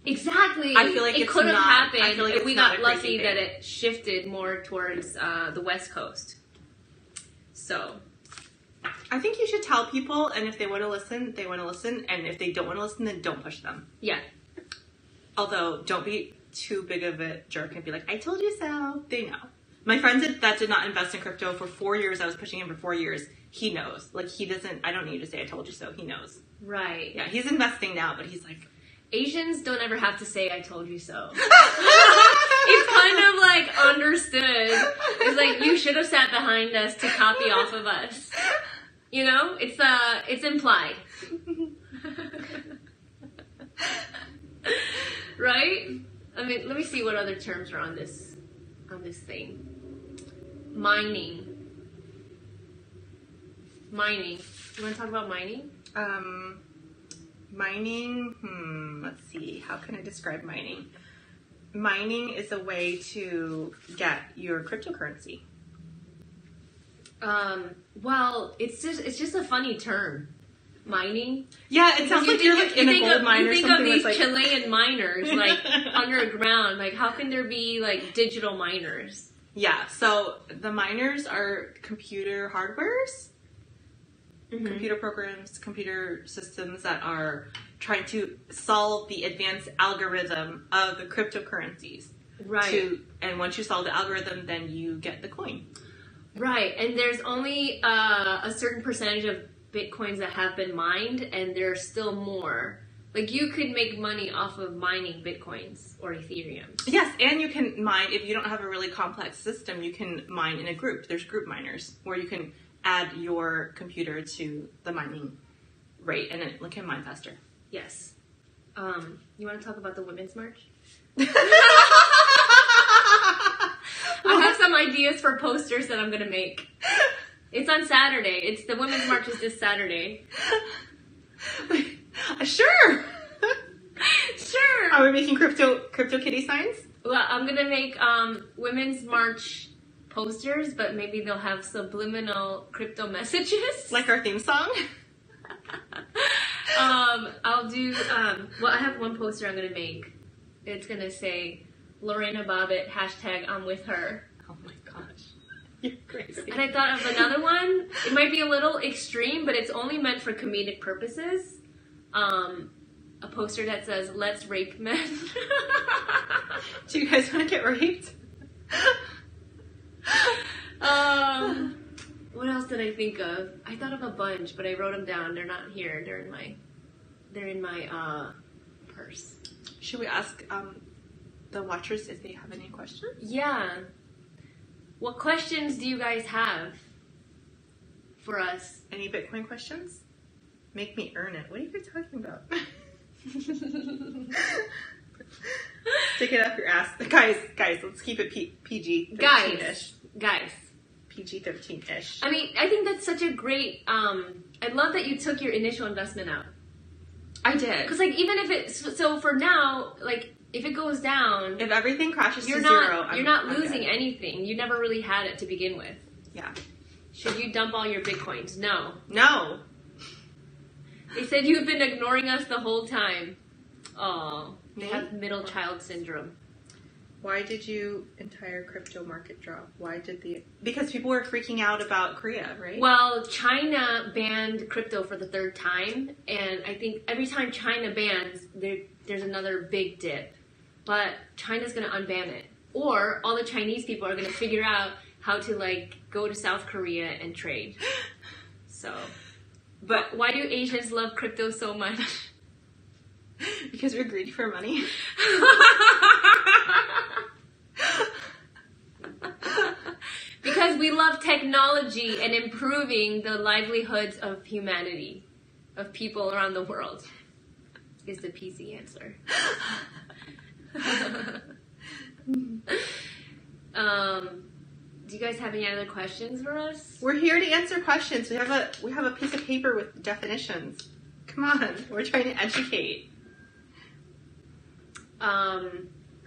Exactly. I feel like it could have happened if we got lucky thing. that it shifted more towards the West Coast. So. I think you should tell people, and if they want to listen, they want to listen, and if they don't want to listen, then don't push them. Yeah. Although, don't be too big of a jerk and be like, I told you so. They know. My friend that did not invest in crypto for 4 years. I was pushing him for 4 years. He knows. Like, he doesn't, I don't need to say I told you so. He knows. Right. Yeah, he's investing now, but he's like... Asians don't ever have to say "I told you so." It's kind of like understood. It's like you should have sat behind us to copy off of us. You know, it's implied, right? I mean, let me see what other terms are on this thing. Mining. You want to talk about mining? Mining, let's see. How can I describe mining? Mining is a way to get your cryptocurrency. Well, it's just a funny term. Mining. Yeah, it sounds like you're like in a gold mine or something. You think of these like... Chilean miners, like, underground. Like, how can there be, like, digital miners? Yeah, so the miners are computer hardwares. Mm-hmm. Computer programs, computer systems that are trying to solve the advanced algorithm of the cryptocurrencies. Right. And once you solve the algorithm, then you get the coin. Right, and there's only a certain percentage of Bitcoins that have been mined, and there's still more. Like, you could make money off of mining Bitcoins or Ethereum. Yes, and you can mine, if you don't have a really complex system, you can mine in a group. There's group miners where you can add your computer to the mining rate, and it can mine faster. Yes. You want to talk about the Women's March? I have some ideas for posters that I'm going to make. It's on Saturday. The Women's March is this Saturday. Sure. Sure. Are we making crypto kitty signs? Well, I'm going to make Women's March posters, but maybe they'll have subliminal crypto messages. Like our theme song? I'll do, well, I have one poster I'm going to make. It's going to say, Lorena Bobbitt, #, I'm with her. Oh my gosh. You're crazy. And I thought of another one. It might be a little extreme, but it's only meant for comedic purposes. A poster that says, let's rape men. Do you guys want to get raped? What else did I think of? I thought of a bunch, but I wrote them down. They're not here. They're in my purse. Should we ask the watchers if they have any questions? Yeah. What questions do you guys have for us? Any Bitcoin questions? Make me earn it. What are you talking about? Stick it up your ass. Guys, let's keep it PG 13-ish. Guys. PG 13-ish. I mean, I think that's such a great, I love that you took your initial investment out. I did. Because, like, even if so for now, like, if it goes down, if everything crashes to you're zero, not losing anything. You never really had it to begin with. Yeah. Should you dump all your Bitcoins? No. No. They said you've been ignoring us the whole time. Oh, you Me? have middle child syndrome. Why did you entire crypto market drop? Because people were freaking out about Korea, right? Well, China banned crypto for the third time, and I think every time China bans, there's another big dip. But China's going to unban it. Or all the Chinese people are going to figure out how to, like, go to South Korea and trade. So, but why do Asians love crypto so much? Because we're greedy for money. Because we love technology and improving the livelihoods of humanity, of people around the world, is the PC answer. Do you guys have any other questions for us? We're here to answer questions. We have a piece of paper with definitions. Come on, we're trying to educate.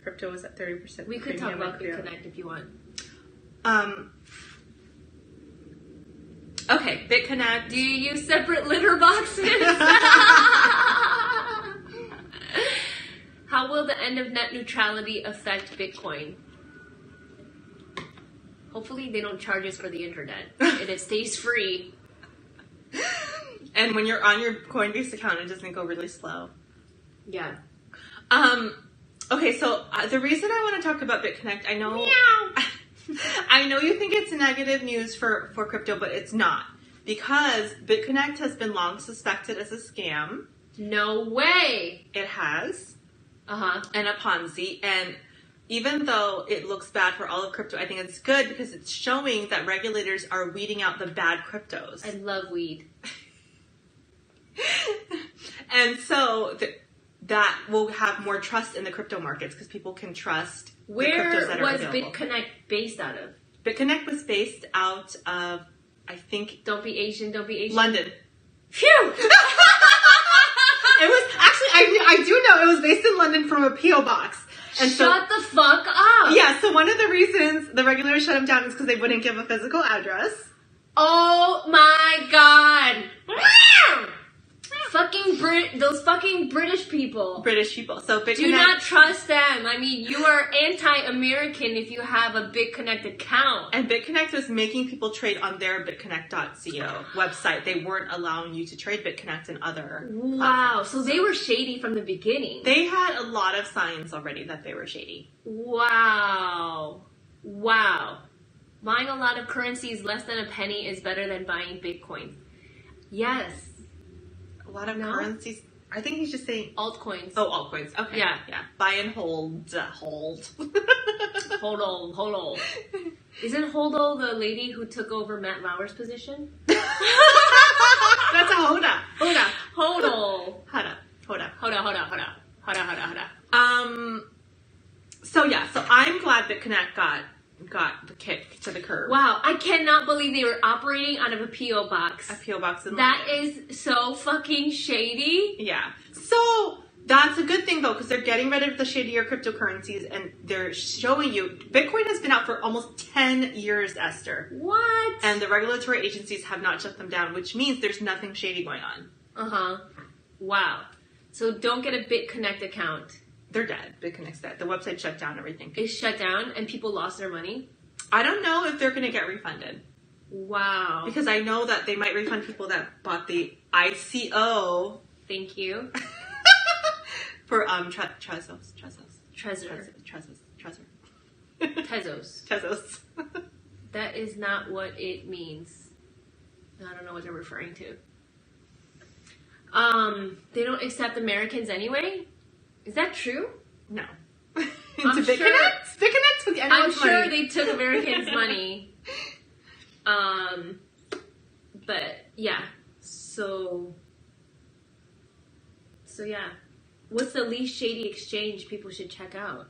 Crypto is at 30%. We could talk about BitConnect if you want. Okay, BitConnect. Do you use separate litter boxes? How will the end of net neutrality affect Bitcoin? Hopefully they don't charge us for the internet and it stays free. And when you're on your Coinbase account, it doesn't go really slow. Yeah. Okay, so the reason I want to talk about BitConnect, I know you think it's negative news for crypto, but it's not. Because BitConnect has been long suspected as a scam. No way. It has. Uh-huh. And a Ponzi. And even though it looks bad for all of crypto, I think it's good because it's showing that regulators are weeding out the bad cryptos. I love weed. And so that will have more trust in the crypto markets because people can trust the cryptos that Where are was available. BitConnect based out of? BitConnect was based out of, I think, Don't be Asian, don't be Asian. London. Phew! It was actually, I do know it was based in London from a P.O. box. And Shut the fuck up! Yeah, so one of the reasons the regulators shut them down is because they wouldn't give a physical address. Oh my god! Those fucking British people. British people. So BitConnect. Do not trust them. I mean, you are anti-American if you have a BitConnect account. And BitConnect was making people trade on their BitConnect.co website. They weren't allowing you to trade BitConnect and other platforms. So they were shady from the beginning. They had a lot of signs already that they were shady. Wow. Buying a lot of currencies less than a penny is better than buying Bitcoin. Yes. A lot of currencies. I think he's just saying altcoins. Oh, altcoins. Okay. Yeah. Buy and hold. Hold. Hodl. Isn't Hodl the lady who took over Matt Lauer's position? That's a Hoda. Hodl. Hoda. So I'm glad BitConnect got the kick to the curb. Wow, I cannot believe they were operating out of a P.O. box. A P.O. box in That London. is so fucking shady. Yeah. So that's a good thing though, because they're getting rid of the shadier cryptocurrencies and they're showing you Bitcoin has been out for almost 10 years, Esther. What? And the regulatory agencies have not shut them down, which means there's nothing shady going on. Uh-huh. Wow. So don't get a BitConnect account. They're dead. BitConnect's dead. The website shut down, everything. It's shut down and people lost their money? I don't know if they're going to get refunded. Wow. Because I know that they might refund people that bought the ICO. Thank you. For Trezos. Tezos. That is not what it means. I don't know what they're referring to. They don't accept Americans anyway? Is that true? No. I'm BitConnect? sure- BitConnect took I'm everyone's sure money. they took Americans' money. But yeah. So yeah. What's the least shady exchange people should check out?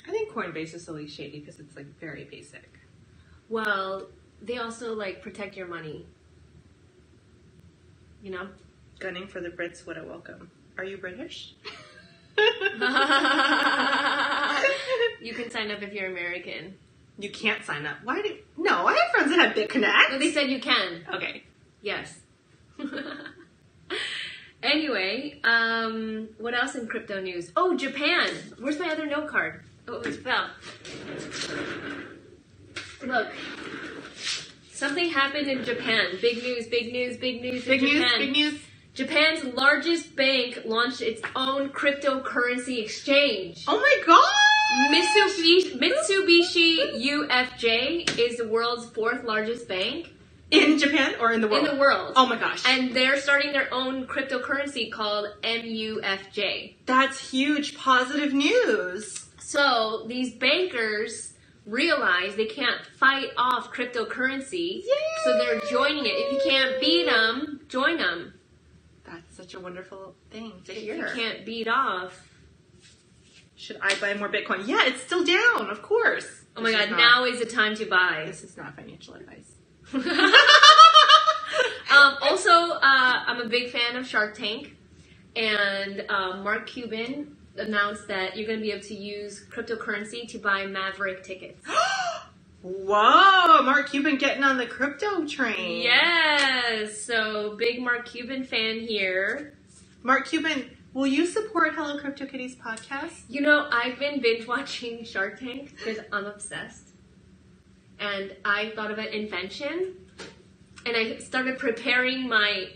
I think Coinbase is the least shady because it's like very basic. Well, they also like protect your money. You know? Gunning for the Brits, what a welcome. Are you British? You can sign up if you're American. You can't sign up. No, I have friends that have BitConnect. No, they said you can. Okay. Yes. Anyway, what else in crypto news? Oh, Japan. Where's my other note card? Oh, it fell. Look. Something happened in Japan. Big news in Japan. Japan's largest bank launched its own cryptocurrency exchange. Oh my god! Mitsubishi UFJ is the world's fourth largest bank. In Japan or in the world? In the world. Oh my gosh. And they're starting their own cryptocurrency called MUFJ. That's huge positive news. So these bankers realize they can't fight off cryptocurrency. Yay! So they're joining it. If you can't beat them, join them. That's such a wonderful thing to If hear. you can't beat off. Should I buy more Bitcoin? Yeah, it's still down, of course. Oh my god, now is the time to buy. This is not financial advice. Also, I'm a big fan of Shark Tank, and Mark Cuban announced that you're going to be able to use cryptocurrency to buy Maverick tickets. Whoa, Mark Cuban getting on the crypto train. Yes, so big Mark Cuban fan here. Mark Cuban, will you support Hello Crypto Kitties podcast? You know, I've been binge watching Shark Tank because I'm obsessed. And I thought of an invention, and I started preparing my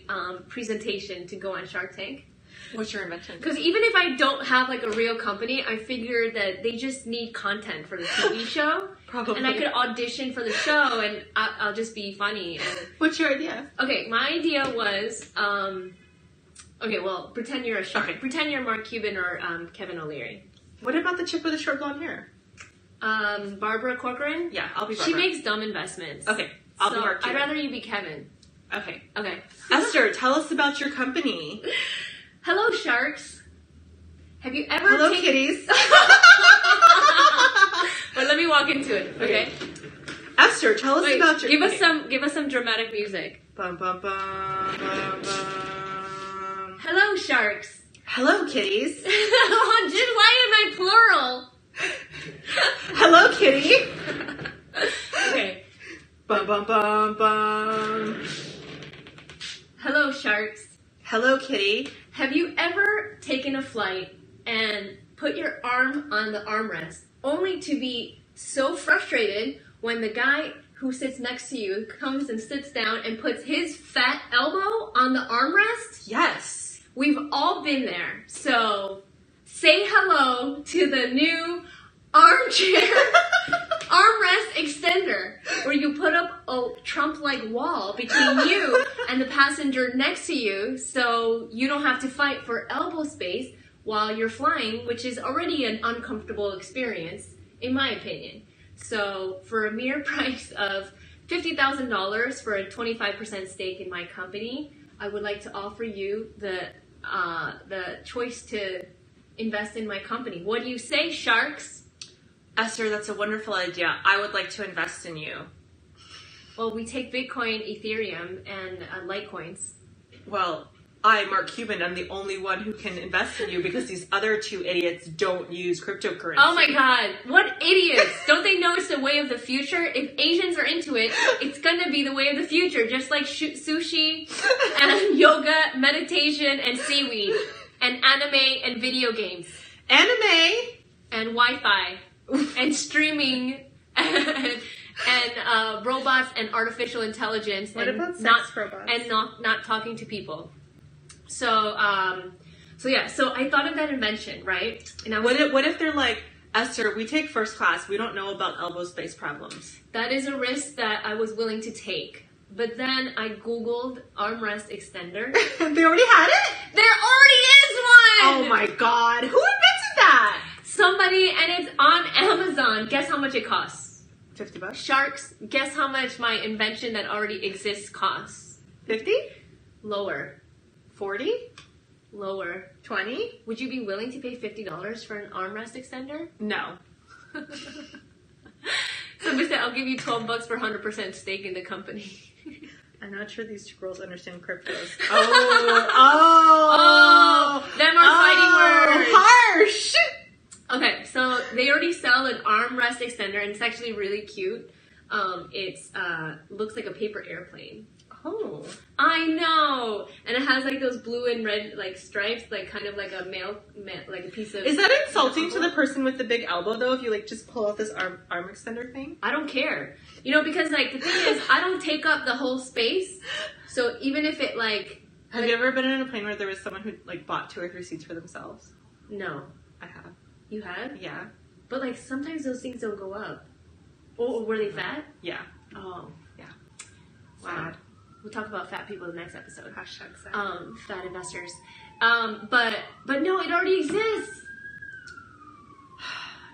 presentation to go on Shark Tank. What's your invention? Because even if I don't have like a real company, I figure that they just need content for the TV show. Probably. And I could audition for the show, and I'll just be funny. And What's your idea? okay, my idea was Okay, well, pretend you're a shark. Okay. Pretend you're Mark Cuban or Kevin O'Leary. What about the chick with the short blonde hair? Barbara Corcoran? Yeah, I'll be She Barbara. makes dumb investments. Okay, I'll be So Mark I'd Cuban. rather you be Kevin. Okay. Okay. Esther, tell us about your company. Hello, sharks. Have you ever Hello, taken... kitties. But let me walk into it, okay? Esther, tell us Wait, about your... give us some dramatic music. Bum, bum, bum, bum, bum. Hello, sharks. Hello, kitties. Why am I plural? Hello, kitty. Okay. Bum, bum, bum, bum. Hello, sharks. Hello, kitty. Have you ever taken a flight and put your arm on the armrest only to be so frustrated when the guy who sits next to you comes and sits down and puts his fat elbow on the armrest? Yes. We've all been there. So say hello to the new armchair armrest extender where you put up a Trump-like wall between you and the passenger next to you so you don't have to fight for elbow space while you're flying, which is already an uncomfortable experience, in my opinion. So for a mere price of $50,000 for a 25% stake in my company, I would like to offer you the choice to invest in my company. What do you say, sharks? Esther, that's a wonderful idea. I would like to invest in you. Well, we take Bitcoin, Ethereum, and Litecoins. Well, I, Mark Cuban, am the only one who can invest in you because these other two idiots don't use cryptocurrency. Oh my god, what idiots! Don't they know it's the way of the future? If Asians are into it, it's gonna be the way of the future, just like sushi and yoga, meditation, and seaweed, and anime and video games, Anime. and Wi-Fi, and streaming, and robots and artificial intelligence. What and about sex not robots? and not talking to people. So I thought of that invention, right? And I was What if they're like, Esther, we take first class. We don't know about elbow space problems. that is a risk that I was willing to take. But then I Googled armrest extender. They already had it? There already is one! Oh my god. Who invented that? Somebody, and it's on Amazon. Guess how much it costs? $50? Sharks, guess how much my invention that already exists costs? 50? Lower. 40? Lower. 20? Would you be willing to pay $50 for an armrest extender? No. Somebody said, I'll give you $12 for 100% stake in the company. I'm not sure these two girls understand cryptos. Them are fighting words. Harsh! Okay, so they already sell an armrest extender, and it's actually really cute. It's looks like a paper airplane. Oh. I know, and it has like those blue and red like stripes, like kind of like a like a piece of. Is that insulting to the person with the big elbow though? If you like just pull out this arm extender thing? I don't care, because like the thing is, I don't take up the whole space. So even if it like. Have you ever been in a plane where there was someone who like bought 2 or 3 seats for themselves? No, I have. you have, Yeah. but like sometimes those things don't go up. Or were they fat? Yeah. Oh, Yeah. wow. Sad. We'll talk about fat people in the next episode. Hashtag sad. Fat investors. But no, it already exists.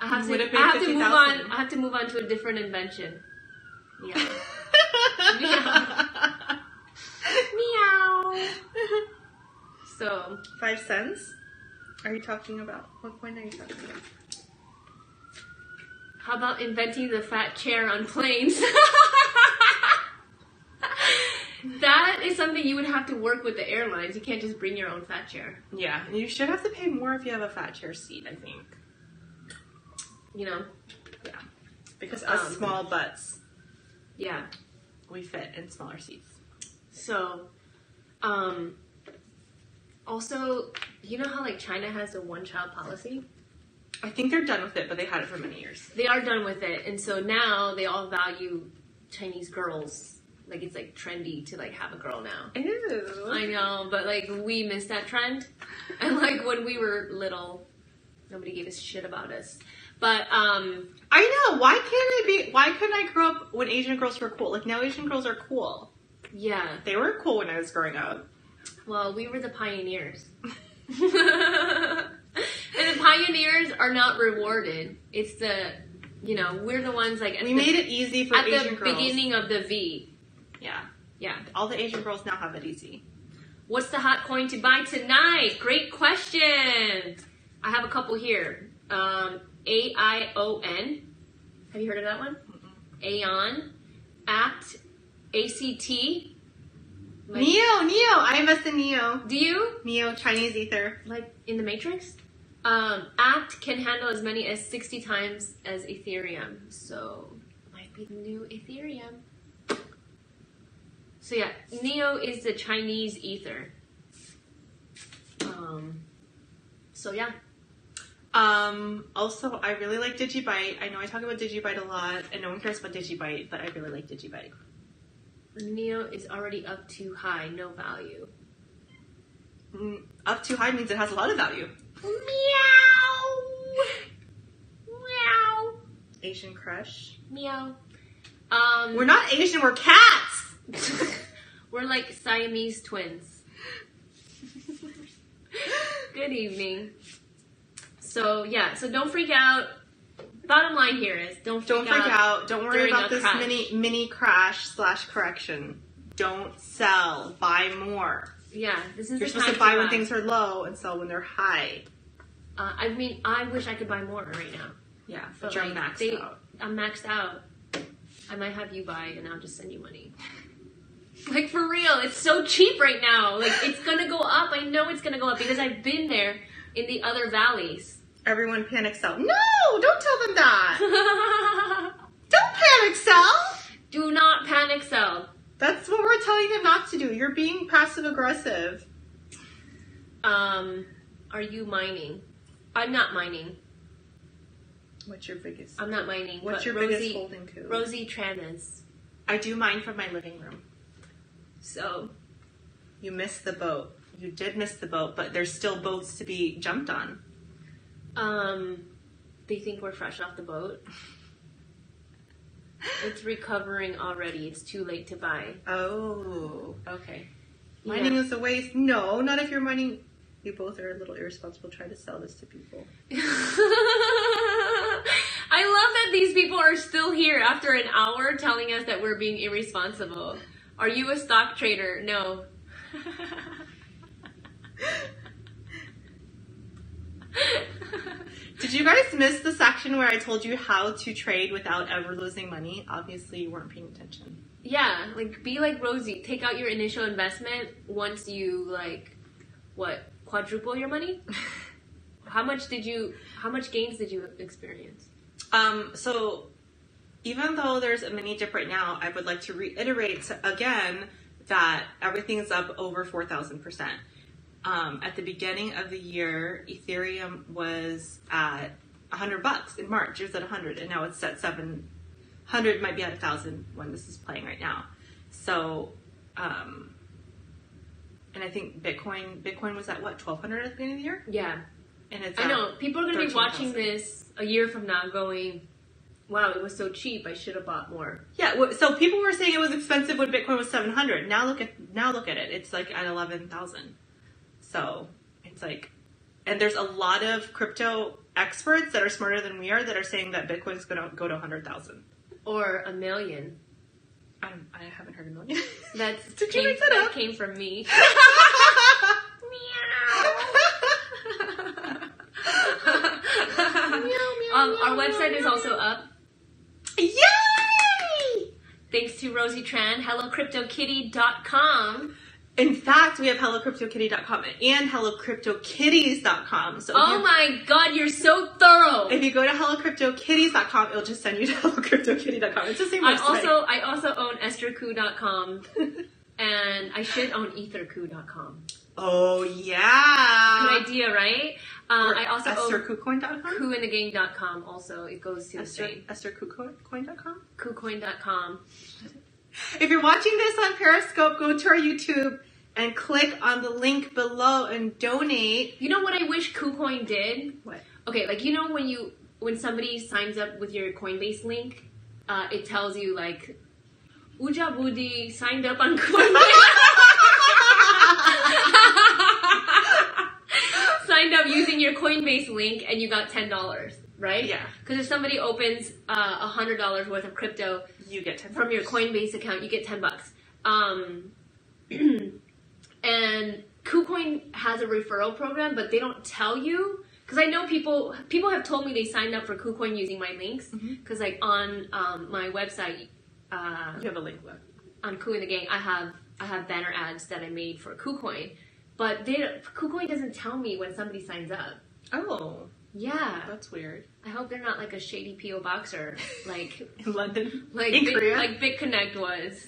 I have Would to. it be I have to move on. $50,000? I have to move on to a different invention. Yeah. Meow. Meow. So 5 cents? Are you talking about? What point are you talking about? how about inventing the fat chair on planes? That is something you would have to work with the airlines. You can't just bring your own fat chair. Yeah, and you should have to pay more if you have a fat chair seat, I think. Yeah. Because us small butts, Yeah. we fit in smaller seats. So, also, you know how like China has a one-child policy? I think they're done with it, but they had it for many years. They are done with it, and so now they all value Chinese girls. Like it's like trendy to like have a girl now. Ew. I know, but like we missed that trend, and like when we were little, nobody gave a shit about us. But I know. Why couldn't I grow up when Asian girls were cool? Like now Asian girls are cool. yeah. They were cool when I was growing up. Well, we were the pioneers. And the pioneers are not rewarded. It's the, we're the ones like... We made it easy for Asian girls. At the beginning of the V. Yeah. Yeah. All the Asian girls now have it easy. What's the hot coin to buy tonight? Great question. I have a couple here. AION. Have you heard of that one? Aeon. ACT. ACT. Neo. I invest in Neo. Do you? Neo, Chinese Ether. Like in the Matrix? ACT can handle as many as 60 times as Ethereum. So, might be the new Ethereum. So yeah, Neo is the Chinese Ether. So yeah. Also, I really like Digibyte. I know I talk about Digibyte a lot, and no one cares about Digibyte, but I really like Digibyte. Neo is already up too high, no value. Up too high means it has a lot of value. Meow! Meow! Asian crush. Meow. We're not Asian, we're cats! We're like Siamese twins. Good evening. So yeah, so don't freak out. Bottom line here is don't freak out. Don't worry about this mini crash / correction. Don't sell. Buy more. Yeah, this is. You're supposed to buy when things are low and sell when they're high. I mean, I wish I could buy more right now. Yeah, but you're maxed out. I'm maxed out. I might have you buy, and I'll just send you money. Like, for real, it's so cheap right now. Like, it's gonna go up. I know it's gonna go up because I've been there in the other valleys. Everyone panic sell. No, don't tell them that. Don't panic sell. Do not panic sell. That's what we're telling them not to do. You're being passive aggressive. Are you mining? I'm not mining. What's your biggest? I'm not mining. What's your biggest holding coup? Rosie Tran is. I do mine from my living room. So. You missed the boat. You did miss the boat, but there's still boats to be jumped on. They think we're fresh off the boat. It's recovering already. It's too late to buy. Oh. Okay. Mining is a waste. No, not if you're mining. You both are a little irresponsible trying to sell this to people. I love that these people are still here after an hour telling us that we're being irresponsible. Are you a stock trader? No. Did you guys miss the section where I told you how to trade without ever losing money? Obviously, you weren't paying attention. Yeah, like, be like Rosie. Take out your initial investment once you, quadruple your money? How much gains did you experience? So, even though there's a mini dip right now, I would like to reiterate again that everything's up over 4,000%. At the beginning of the year, Ethereum was at $100 in March. It was at 100, and now it's at 700. Might be at 1,000 when this is playing right now. So, and I think Bitcoin was at what, 1,200 at the beginning of the year? Yeah, and it's I know people are going to be watching 13,000. this a year from now, going, "Wow, it was so cheap. I should have bought more." Yeah, so people were saying it was expensive when Bitcoin was 700. Now look at it. It's like at 11,000. So it's like, and there's a lot of crypto experts that are smarter than we are that are saying that Bitcoin's going to go to 100,000 or 1 million. I haven't heard a million. That came from me. Our website is also up. Yay! Thanks to Rosie Tran, HelloCryptoKitty.com. In fact, we have HelloCryptoKitty.com and HelloCryptoKitties.com. So oh my God, you're so thorough. If you go to HelloCryptoKitties.com, it'll just send you to HelloCryptoKitty.com. It's the same website. I also own EstherKu.com, and I should own EtherKu.com. Oh yeah. Good idea, right? I also own EstherKuCoin.com? KuInTheGame.com. Also, it goes to the same. EstherKuCoin.com? KuCoin.com. If you're watching this on Periscope, go to our YouTube and click on the link below and donate. You know what I wish KuCoin did? What? Okay, like, when somebody signs up with your Coinbase link, it tells you, like, Uja Budi signed up on Coinbase. signed up using your Coinbase link and you got $10, right? Yeah. Because if somebody opens $100 worth of crypto, You get 10 from your Coinbase account, you get $10. And KuCoin has a referral program, but they don't tell you. Because I know people have told me they signed up for KuCoin using my links. Because like on my website, You have a link left. on Ku in the Gang, I have banner ads that I made for KuCoin, but KuCoin doesn't tell me when somebody signs up. Oh, Yeah, that's weird. I hope they're not like a shady PO boxer like In London? like In Korea? like BitConnect was.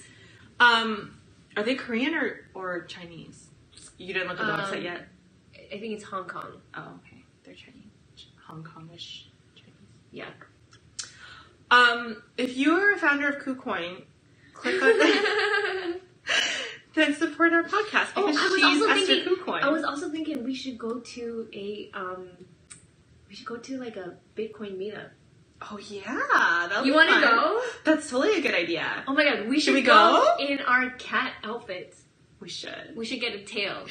Are they Korean or Chinese? You didn't look at the website yet? I think it's Hong Kong. Oh, okay. They're Chinese. Hong Kongish Chinese. Yeah. If you're a founder of KuCoin, click on that. Then support our podcast because she's Esther KuCoin. I was also thinking we should go to like a Bitcoin meetup. Oh yeah, that'll You want to go? That's totally a good idea. Oh my god, we should we go go? in our cat outfits. We should. We should get a tail.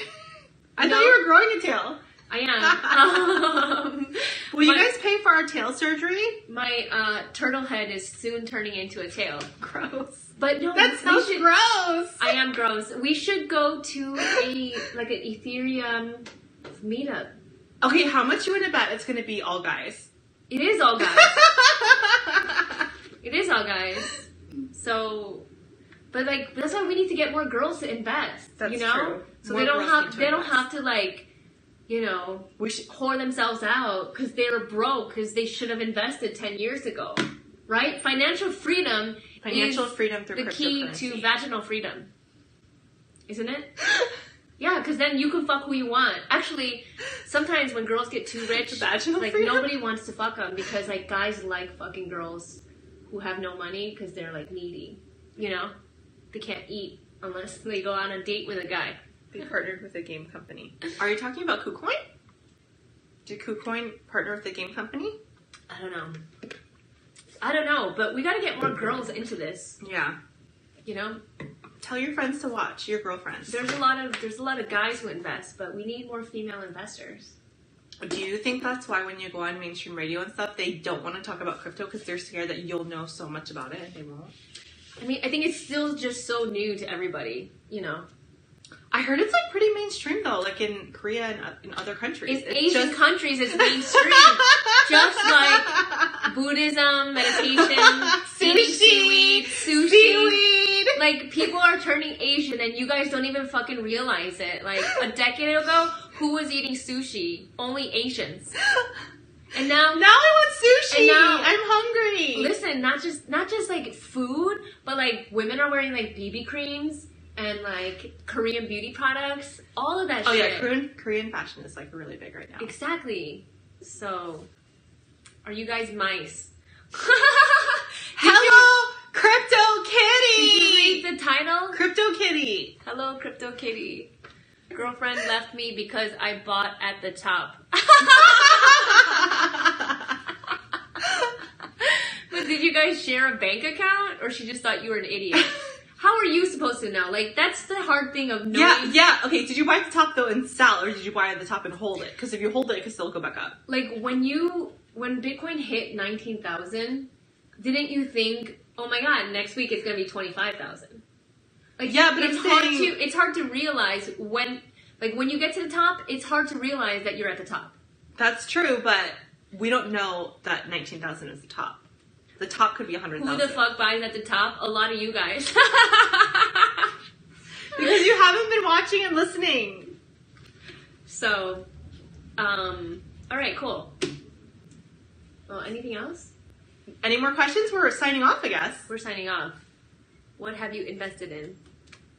I thought you were growing a tail. I am. Will you guys pay for our tail surgery? My turtle head is soon turning into a tail. Gross. But no, That sounds gross. I am gross. We should go to an Ethereum meetup. Okay, how much you want to bet it's going to be all guys? It is all guys. It is all guys. So, but like that's why we need to get more girls to invest. That's you know, true. so More they don't girls need to don't invest. have to like, you know, We should. whore themselves out because they're broke because they should have invested 10 years ago, right? Financial freedom. Financial is freedom through the key cryptocurrency. to vaginal freedom, isn't it? Yeah, because then you can fuck who you want. Actually, sometimes when girls get too rich, Vaginal like freedom? nobody wants to fuck them because like guys like fucking girls who have no money because they're like needy. You know, they can't eat unless they go on a date with a guy. They partnered with a game company. Are you talking about KuCoin? Did KuCoin partner with a game company? I don't know, but we got to get more girls into this. Yeah. You know, Tell your friends to watch. Your girlfriends. there's a lot of guys who invest, but we need more female investors. Do you think that's why when you go on mainstream radio and stuff, they don't want to talk about crypto because they're scared that you'll know so much about it and they won't? I mean, I think it's still just so new to everybody, you know. I heard it's like pretty mainstream though, like in Korea and in other countries. In Asian countries, it's mainstream. Just like Buddhism, meditation, eating seaweed, sushi. Seaweed. Like, people are turning Asian and you guys don't even fucking realize it. Like, a decade ago, who was eating sushi? Only Asians. And now I want sushi. And now- I'm hungry. listen, not just like food, but like women are wearing like BB creams and like Korean beauty products, all of that Oh shit. yeah, Korean fashion is like really big right now. Exactly. So, are you guys mice? Hello, Crypto Did you Kitty. read the title? Crypto Kitty. Hello, Crypto Kitty. Girlfriend left me because I bought at the top. But did you guys share a bank account, or she just thought you were an idiot? How are you supposed to know? Like, that's the hard thing of knowing. Yeah. Okay, did you buy at the top though and sell, or did you buy at the top and hold it? Because if you hold it, it can still go back up. Like, when Bitcoin hit 19,000, didn't you think, oh my god, next week it's gonna be 25,000? Like, Yeah, but it's I'm hard saying- it's hard to realize when you get to the top, it's hard to realize that you're at the top. That's true, but we don't know that 19,000 is the top. The top could be 100,000. Who the fuck buys at the top? A lot of you guys. Because you haven't been watching and listening. So, alright, cool. Well, anything else? Any more questions? We're signing off, I guess. We're signing off. What have you invested in?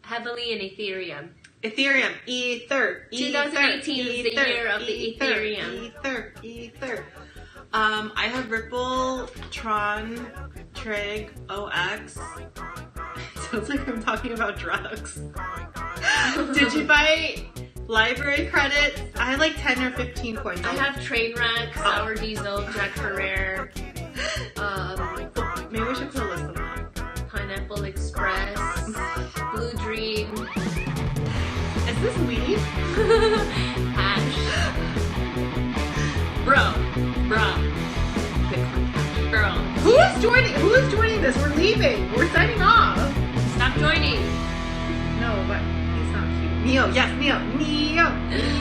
Heavily in Ethereum. Ethereum. Ether. 2018 is the year of the Ethereum. Ether. I have Ripple, Tron, Trig, OX. Sounds like I'm talking about drugs. Did you buy library credits? I had like 10 or 15 coins. I have Trainwreck, Sour Diesel, Jack Ferrer, Maybe we should put a list of them. Pineapple Express, Blue Dream, Is this weed? Hash. is joining? Who is joining this? We're leaving. We're signing off. Stop joining. No, but he's not cute. Neo, yes, Neo.